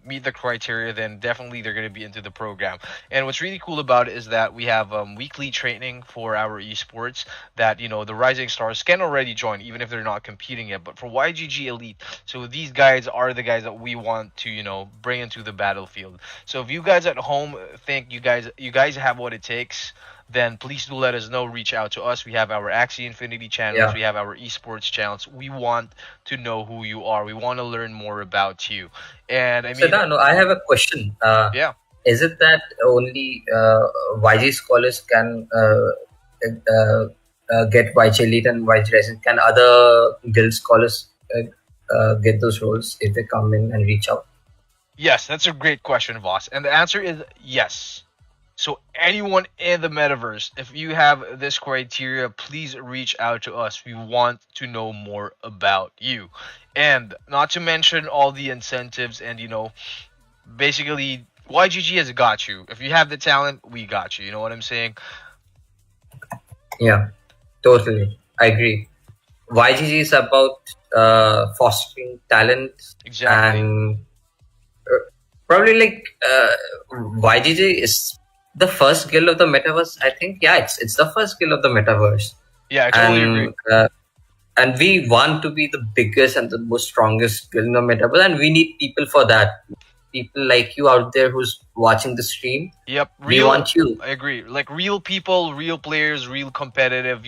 meet the criteria, then definitely they're going to be into the program. And what's really cool about it is that we have weekly training for our esports that the Rising Stars can already join, even if they're not competing yet. But for YGG Elite, so these guys are the guys that we want to bring into the battlefield. So if you guys at home think you guys have what it takes, then please do let us know. Reach out to us. We have our Axie Infinity channels. Yeah. We have our esports channels. We want to know who you are. We want to learn more about you. And I mean, I have a question. Yeah. is it that only YG scholars can get YG Elite and YG Rising? Can other guild scholars get those roles if they come in and reach out? Yes, that's a great question, Voss. And the answer is yes. So anyone in the metaverse, if you have this criteria, please reach out to us. We want to know more about you. And not to mention all the incentives and basically YGG has got you. If you have the talent, we got you. You know what I'm saying? Yeah, totally. I agree. YGG is about fostering talent Exactly. and probably YGG is the first guild of the metaverse. I think it's the first guild of the metaverse, Yeah, I totally agree. and we want to be the biggest and the most strongest guild in the metaverse, and we need people for that. People like you out there who's watching the stream. Yep, We want you. I agree. Like real people, real players, real competitive,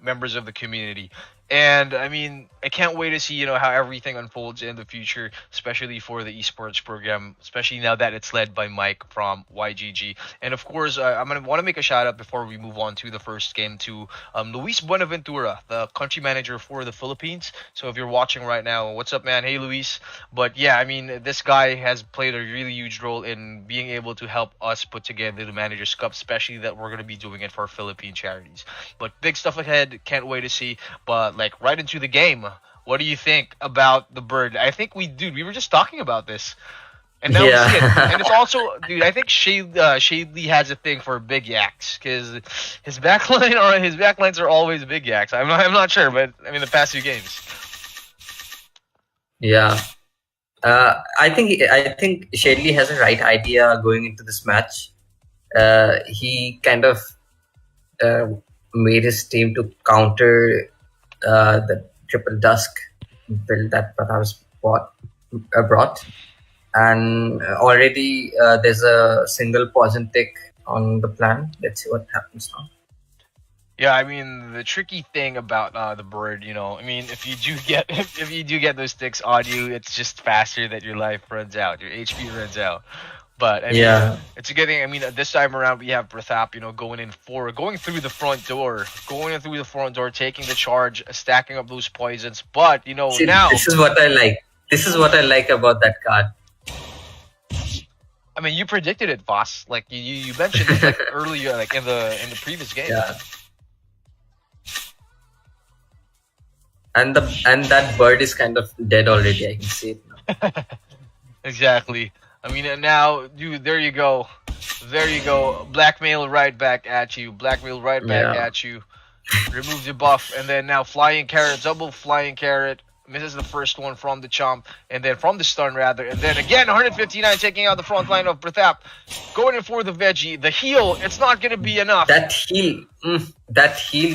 members of the community. And I mean, I can't wait to see, how everything unfolds in the future, especially for the esports program, especially now that it's led by Mike from YGG. And of course, I'm gonna want to make a shout out before we move on to the first game to Luis Buenaventura, the country manager for the Philippines. So if you're watching right now, what's up, man? Hey, Luis. But yeah, I mean, this guy has played a really huge role in being able to help us put together the Managers Cup, especially that we're gonna be doing it for Philippine charities. But big stuff ahead. Can't wait to see. But like right into the game. What do you think about the bird? I think we were just talking about this. And now we see it. And it's also, dude, I think Shadley has a thing for big yaks because his backlines are always big yaks. I'm not sure, but I mean the past few games. Yeah. I think Shadley has a right idea going into this match. He kind of made his team to counter the triple dusk build that perhaps brought, and already there's a single poison tick on the plan. Let's see what happens now. Yeah, I mean the tricky thing about the bird, I mean if you do get those sticks on you, it's just faster that your life runs out, your HP runs out. But I mean, it's a good thing. I mean, this time around we have Prathap, going through the front door, taking the charge, stacking up those poisons. But See, now this is what I like. This is what I like about that card. I mean, you predicted it, boss. Like you mentioned it like earlier, like in the previous game. Yeah. And that bird is kind of dead already. I can see it now. Exactly. I mean, and now, dude, there you go. Blackmail right back at you. Remove the buff, and then now flying carrot, double flying carrot. Misses the first one from the chomp, and then from the stun rather, and then again 159 taking out the front line of Prathap, going in for the veggie. The heal, it's not gonna be enough. That heal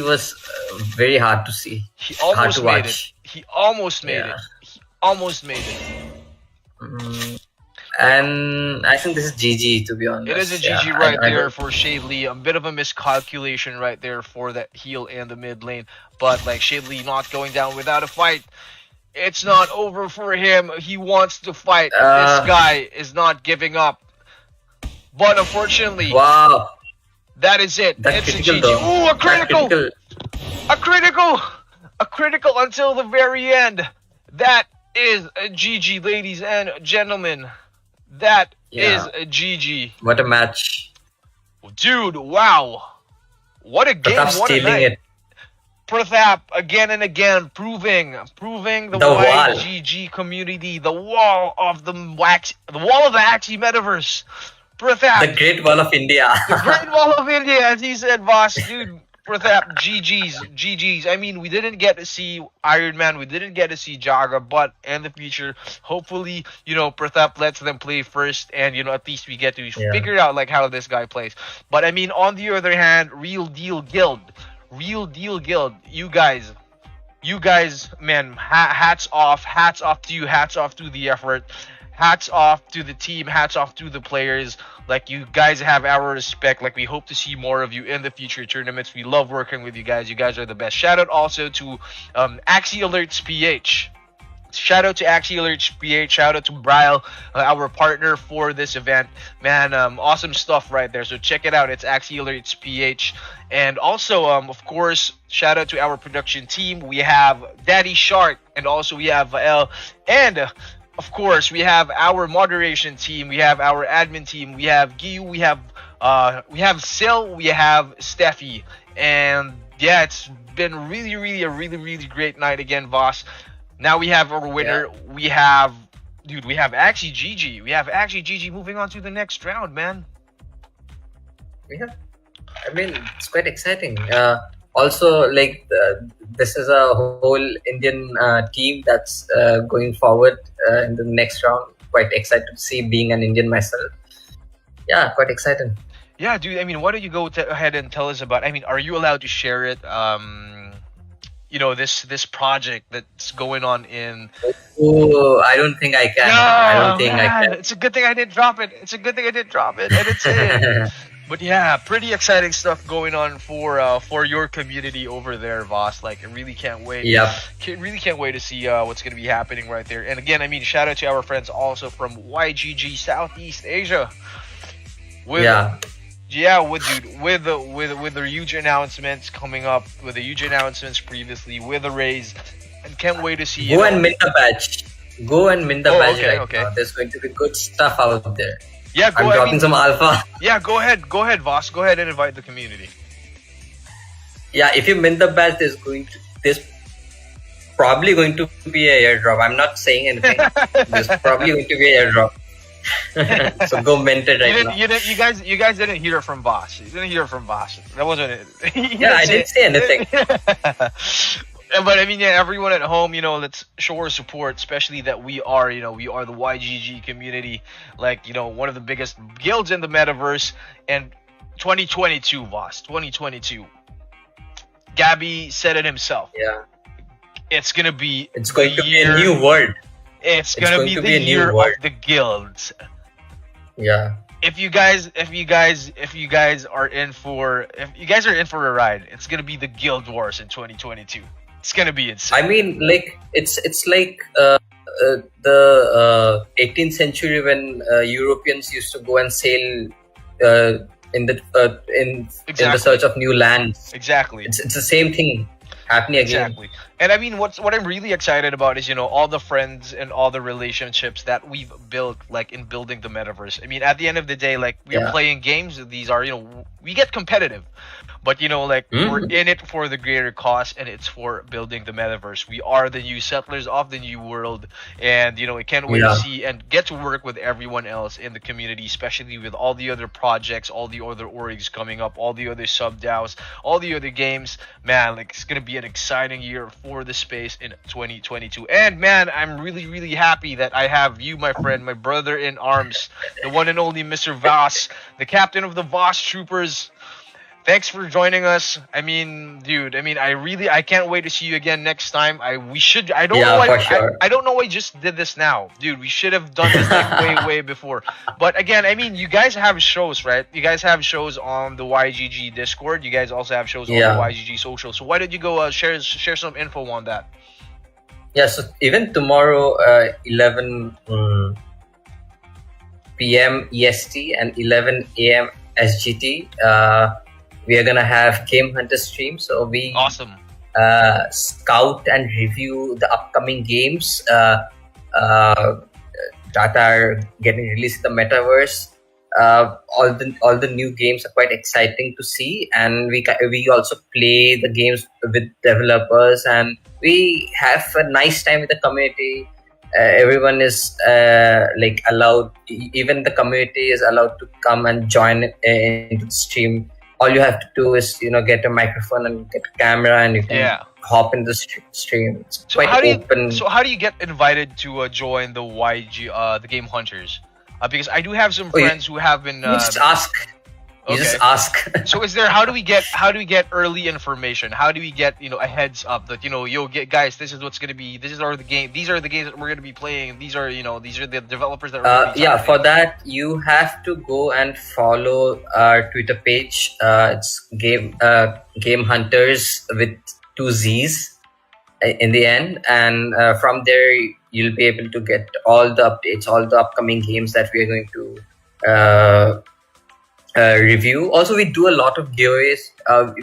was very hard to see. He almost made it. He almost made it. And I think this is GG, to be honest. It is a GG right there for Shadley. A bit of a miscalculation right there for that heal and the mid lane, but like Shadley not going down without a fight. It's not over for him. He wants to fight. This guy is not giving up. But unfortunately, wow, that is it. It's a GG. Ooh, a critical! A critical until the very end. That is a GG, ladies and gentlemen. That is a GG. What a match. Dude, wow. What a game, what a night. Prathap again and again proving the YGG community, the wall of the Axie metaverse. Prathap, the Great Wall of India. The Great Wall of India, as he said, boss. Dude, Prathap, GG's. I mean, we didn't get to see Iron Man, we didn't get to see Jaga, but in the future, hopefully, Prathap lets them play first, and at least we get to figure out like how this guy plays. But I mean, on the other hand, Real Deal Guild, you guys, man, hats off to you, hats off to the effort, hats off to the team, hats off to the players. Like, you guys have our respect. Like, we hope to see more of you in the future tournaments. We love working with you guys. You guys are the best. Shout out also to Axie Alerts PH. shout out to Axie Alerts PH. Shout out to Bryle, our partner for this event. Man, awesome stuff right there. So check it out. It's Axie Alerts PH. And also, of course, shout out to our production team. We have Daddy Shark, and also we have Vael. And of course, we have our moderation team. We have our admin team. We have Giyu. We have Sil. We have Steffi. And yeah, it's been really a great night again, VAAS. Now we have our winner. Yeah. We have Axie GG. We have Axie GG moving on to the next round, man. Yeah, I mean, it's quite exciting. Also, like this is a whole Indian team that's going forward in the next round. Quite excited to see, being an Indian myself. Yeah, quite exciting. Yeah, dude. I mean, why don't you go ahead and tell us about? I mean, are you allowed to share it? This project that's going on in. Oh, I don't think I can. I don't think I can. It's a good thing I didn't drop it. And it's in. But yeah, pretty exciting stuff going on for your community over there, VAAS. Like, I really can't wait. Yep. Really can't wait to see what's going to be happening right there. And again, I mean, shout out to our friends also from YGG Southeast Asia. With the huge announcements coming up, with the huge announcements previously, with the raise, and can't wait to see. Go and mint the badge. Go and mint the badge okay. now. There's going to be good stuff out there. Yeah, I'm dropping some alpha. Yeah, go ahead, VAAS. Go ahead and invite the community. Yeah, if you mint the badge, there's probably going to be a airdrop. I'm not saying anything. There's probably going to be an airdrop. So go mint it right now. You guys didn't hear it from VAAS. You didn't hear it from VAAS. That wasn't it. Yeah, I didn't say anything. But I mean, yeah, everyone at home, let's show our support, especially that we are the YGG community, like, one of the biggest guilds in the metaverse. And 2022, VAAS, 2022. Gabby said it himself. Yeah. It's going to be a new world. It's gonna be the year of the guilds. Yeah. If you guys are in for a ride, it's gonna be the Guild Wars in 2022. It's gonna be insane. I mean, like it's like the 18th century when Europeans used to go and sail in the search of new lands. Exactly. It's the same thing happening again. Exactly. And I mean, what I'm really excited about is, all the friends and all the relationships that we've built, like, in building the metaverse. I mean, at the end of the day, like, we're playing games. These are, we get competitive, but we're in it for the greater cause, and it's for building the metaverse. We are the new settlers of the new world, and I can't wait to see and get to work with everyone else in the community, especially with all the other projects, all the other orgs coming up, all the other sub DAOs, all the other games. Man, like, it's gonna be an exciting year for the space in 2022. And man, I'm really happy that I have you, my friend, my brother in arms, the one and only Mr. VAAS, the captain of the VAAS Troopers. Thanks for joining us. I mean, dude, I can't wait to see you again next time. I don't know why I just did this now. Dude, we should have done this like way before. But again, I mean, you guys have shows, right? You guys have shows on the YGG Discord. You guys also have shows on the YGG social. So why don't you go share some info on that? Yeah, so even tomorrow, 11 p.m. EST and 11 a.m. SGT, we are gonna have Game Hunter stream. So we scout and review the upcoming games that are getting released in the metaverse. All the new games are quite exciting to see, and we also play the games with developers, and we have a nice time with the community. Everyone is allowed, even the community is allowed to come and join into the stream. All you have to do is get a microphone and get a camera, and you can hop in the stream. It's quite open. So how do you get invited to join the YG the Game Hunters? Because I do have some friends who have been. You just ask. You just ask. So how do we get early information? How do we get a heads up that guys, this is what's gonna be. These are the games that we're gonna be playing. These are the developers that we're gonna be for that you have to go and follow our Twitter page. It's Game Hunters with 2 Z's in the end, and from there you'll be able to get all the updates, all the upcoming games that we are going to review. Also, we do a lot of giveaways.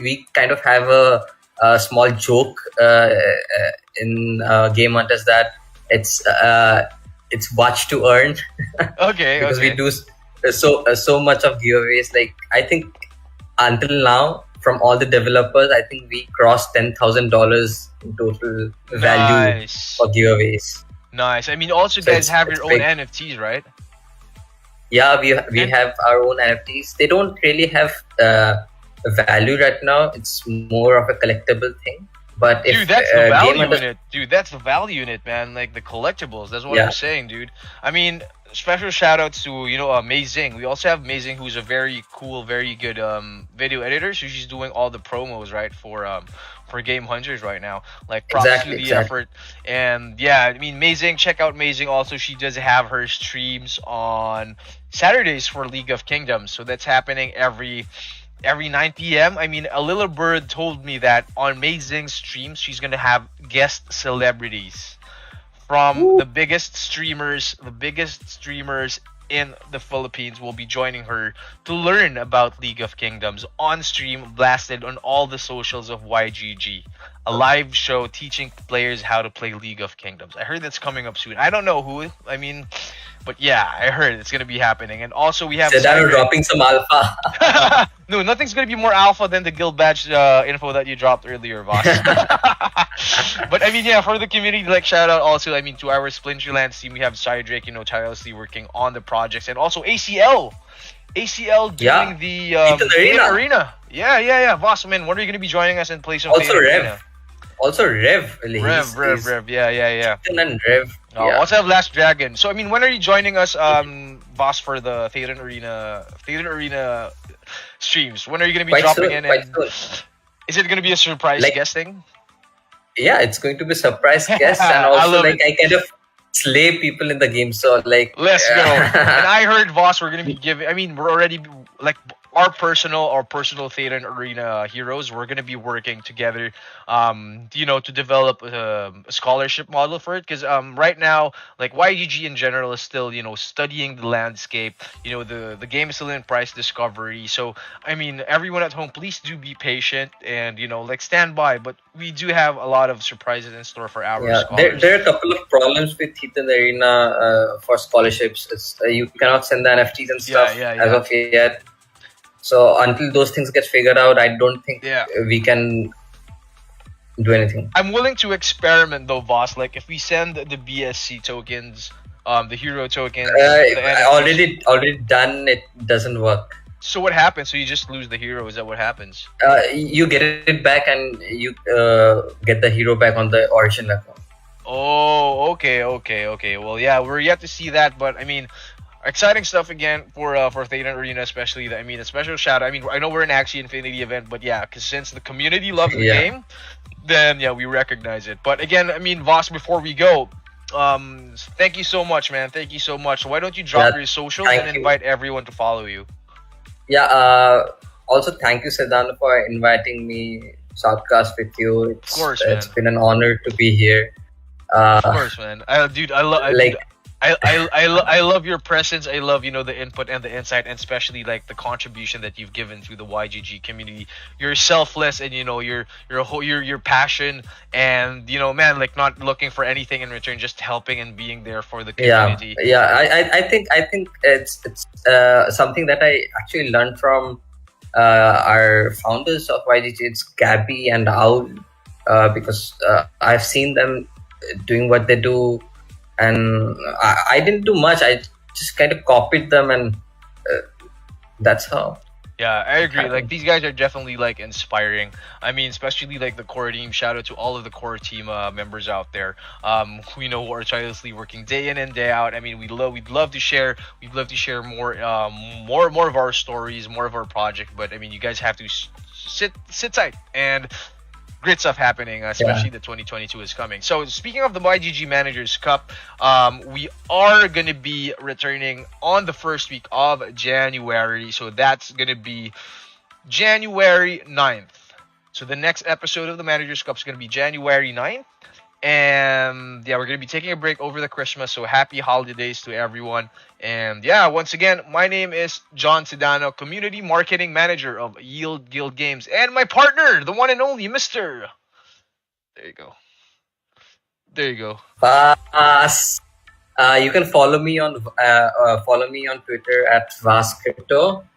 We kind of have a small joke in Game Hunters that it's watch to earn. Okay. Because okay. we do so much of giveaways. Like, I think until now, from all the developers, I think we crossed $10,000 in total value Nice. for giveaways. Nice. I mean, also, So guys have it's your own big. NFTs, right? Yeah, we have our own NFTs. They don't really have value right now. It's more of a collectible thing. But if Dude, that's the value Game Hunters, in it. Dude, that's the value in it, man. Like the collectibles. That's what Yeah. I'm saying, dude. I mean, special shout outs to Amazing. We also have Amazing, who's a very cool, very good video editor. So she's doing all the promos, right, for Game Hunters right now. Like props to the effort. And yeah, I mean, Amazing. Check out Amazing. Also, she does have her streams on Saturdays for League of Kingdoms. So that's happening every 9 p.m. I mean, a little bird told me that on Amazing streams, she's gonna have guest celebrities from the biggest streamers in the Philippines will be joining her to learn about League of Kingdoms on stream, blasted on all the socials of YGG. A live show teaching players how to play League of Kingdoms. I heard that's coming up soon. I don't know who. I mean, but yeah, I heard it's gonna be happening. And also we have Sedano dropping some alpha. No, nothing's gonna be more alpha than the guild badge info that you dropped earlier, boss. But I mean, yeah, for the community, like shout out also, I mean, to our Splinterlands team, we have Cydrake, tirelessly working on the projects, and also ACL doing the Ethan Arena. Yeah, boss man, when are you gonna be joining us and play some Also Theater Rev. Arena? Also Rev. Rev, yeah. Ethan and Rev. Oh, also have Last Dragon. So I mean, when are you joining us, boss, for the Theater Arena streams? When are you gonna be dropping in? And is it gonna be a surprise guesting? Yeah, it's going to be a surprise guest, and I also love like I kind of slay people in the game. So like, let's go. And I heard, Voss, we're gonna be giving. I mean, we're already like our personal Theater and Arena heroes. We're gonna be working together, to develop a scholarship model for it. Because right now, like YGG in general is still studying the landscape. The game is still in price discovery. So I mean, everyone at home, please do be patient and stand by. But we do have a lot of surprises in store for our scholars. There are a couple of problems with Theater and Arena for scholarships. It's, you cannot send the NFTs and stuff as of yet. So until those things get figured out, I don't think we can do anything. I'm willing to experiment though, Voss. Like if we send the BSC tokens, the hero tokens, already done. It doesn't work. So what happens? So you just lose the hero? Is that what happens? You get it back, and you get the hero back on the original account. Oh, okay. Well, yeah, we're yet to see that, but I mean, exciting stuff again for Theater Arena, especially. I mean, a special shout out. I mean, I know we're an Axie Infinity event, but yeah, because since the community loves the game, then yeah, we recognize it. But again, I mean, Voss, before we go, thank you so much, man. Thank you so much. Why don't you drop your socials and invite everyone to follow you? Yeah. Also, thank you, Sedano, for inviting me Shoutcast with you. Of course, man. It's been an honor to be here. Of course, man. I love your presence. I love the input and the insight, and especially like the contribution that you've given to the YGG community. You're selfless, and your passion, and man, like not looking for anything in return, just helping and being there for the community. I think it's something that I actually learned from our founders of YGG. It's Gabby and Owl, because I've seen them doing what they do. And I didn't do much. I just kind of copied them, and that's how. Yeah, I agree. Like these guys are definitely like inspiring. I mean, especially like the core team. Shout out to all of the core team members out there. Who are tirelessly working day in and day out. I mean, we'd love to share. We'd love to share more of our stories, more of our project. But I mean, you guys have to sit tight and. Great stuff happening, especially the 2022 is coming. So speaking of the YGG Managers Cup, we are going to be returning on the first week of January. So that's going to be January 9th. So the next episode of the Managers Cup is going to be January 9th. And yeah, we're gonna be taking a break over the Christmas, so happy holidays to everyone. And yeah, once again, my name is John Sedano, Community Marketing Manager of Yield Guild Games, and my partner, the one and only Mr. There you go. There you go. VAAS. You can follow me on Twitter at VAAS Crypto,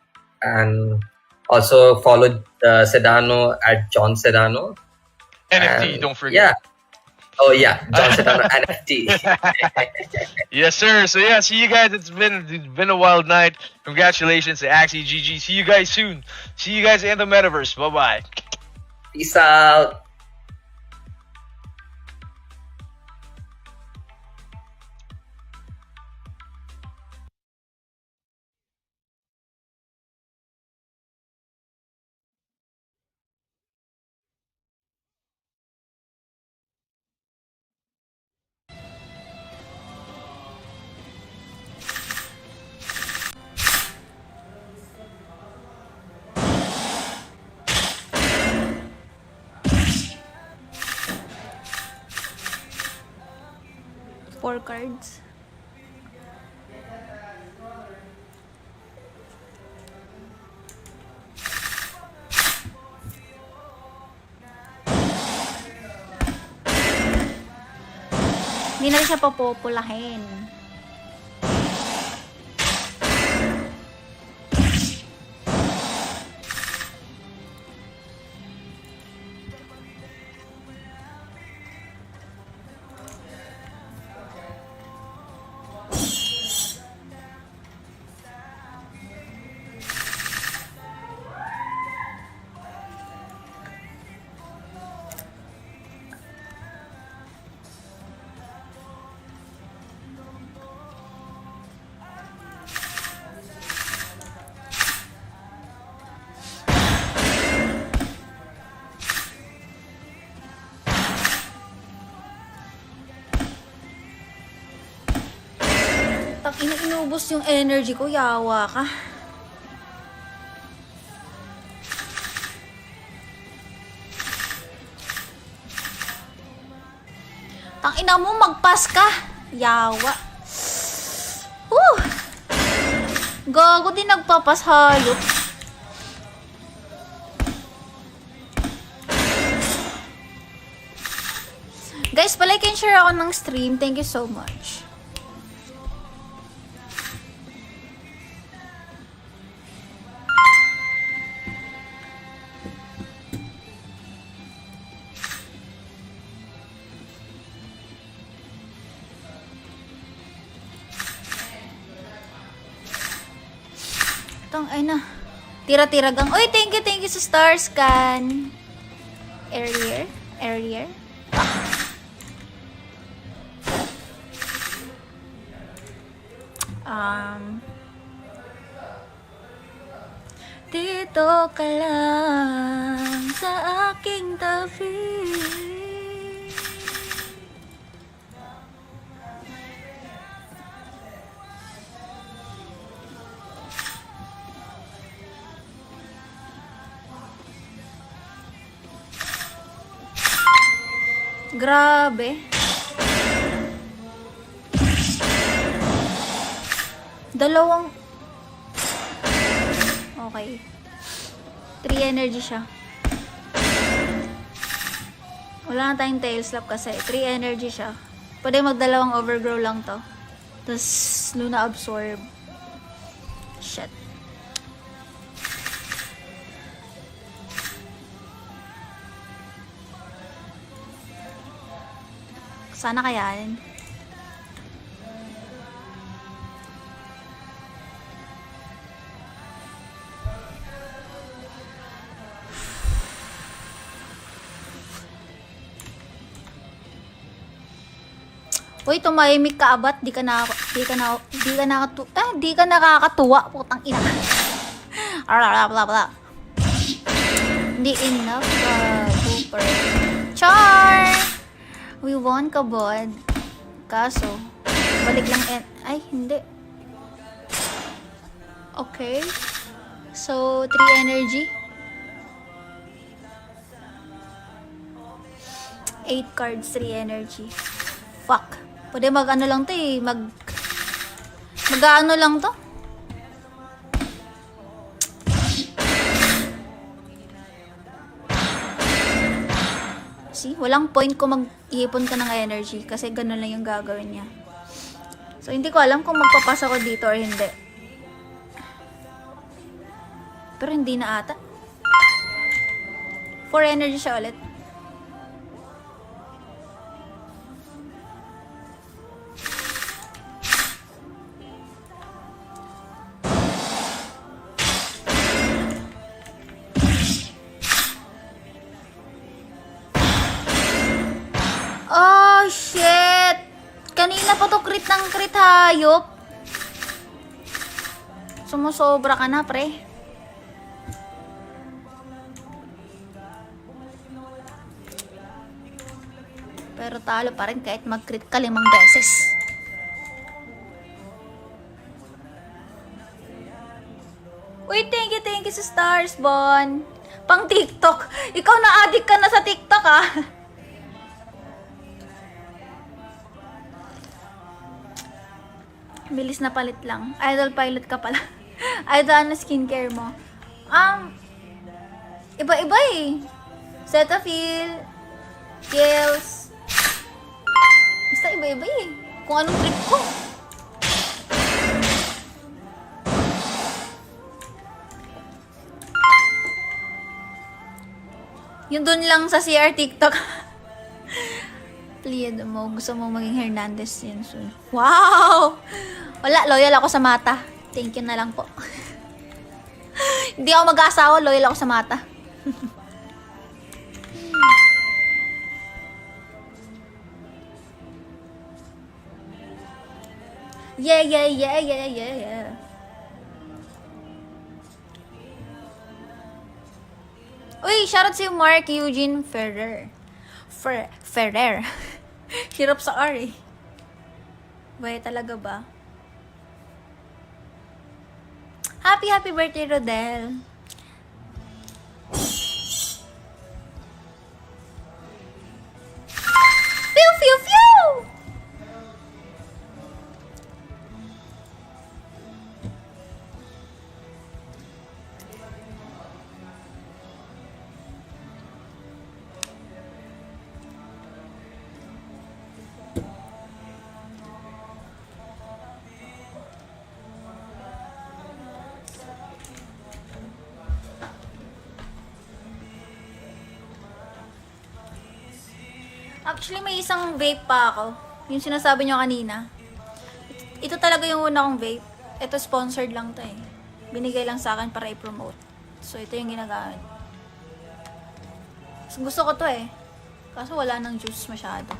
and also follow Sedano at John Sedano. NFT, And don't forget. yeah. Oh yeah, John Sedano NFT. Yes, sir. So yeah, see you guys. It's been a wild night. Congratulations to Axie GG. See you guys soon. See you guys in the metaverse. Bye bye. Peace out. Four cards. Hindi na rin siya papopulahin. Inubos yung energy ko, yawa ka. Tangina mo, magpas ka. Yawa. Gago din nagpapas, hayop. Guys, palike and share ako ng stream. Thank you so much. Ay na. Tira-tira gang. Uy, thank you sa star scan. Earlier. Dito ka lang sa aking tabi. Grabe. Dalawang... Okay. 3 energy siya. Wala na tayong tail slap kasi. 3 energy siya. Pwede magdalawang overgrow lang to. Tapos, Luna absorb. Shit. Sana kayanin. Uy, tumahimik ka abat, di ka nakakatuwa, putang ina. Hindi enough super. Char! We won ka, bod. Kaso, balik lang ay, hindi. Okay. So, 3 energy. 8 cards, 3 energy. Fuck. Pwede mag-ano lang to eh. Mag-ano lang to. See? Walang point kung mag-iipon ka ng energy kasi ganun lang yung gagawin niya. So, hindi ko alam kung magpapasa ko dito or hindi. Pero hindi na ata. 4 energy siya ulit. Oh, shit! Kanina pa to crit ng crit, hayop. Sumusobra ka na, pre. Pero talo pa rin kahit mag-crit ka 5 beses. Uy, thank you sa stars, Bon. Pang TikTok. Ikaw na-addict ka na sa TikTok, ah. Bilis na palit lang. Idol pilot ka pala. Idol na skincare mo. Iba-iba eh. Cetaphil, Kiehl's. Basta iba-iba eh. Kung anong trip ko. Yung dun lang sa CR TikTok. Pliado mo. Gusto mo maging Hernandez yun soon. Wow! Wala, loyal ako sa mata. Thank you na lang po. Hindi ako mag-asawa, loyal ako sa mata. Yeah. Uy, shoutout si Mark Eugene Ferrer. Ferrer. Hirap sa R eh. Baya talaga ba? Happy birthday, Rodel. Pew! Actually, may isang vape pa ako. Yung sinasabi nyo kanina. Ito talaga yung una kong vape. Ito sponsored lang to eh. Binigay lang sa akin para i-promote. So, ito yung ginagamit. Gusto ko to eh. Kaso wala nang juice masyado.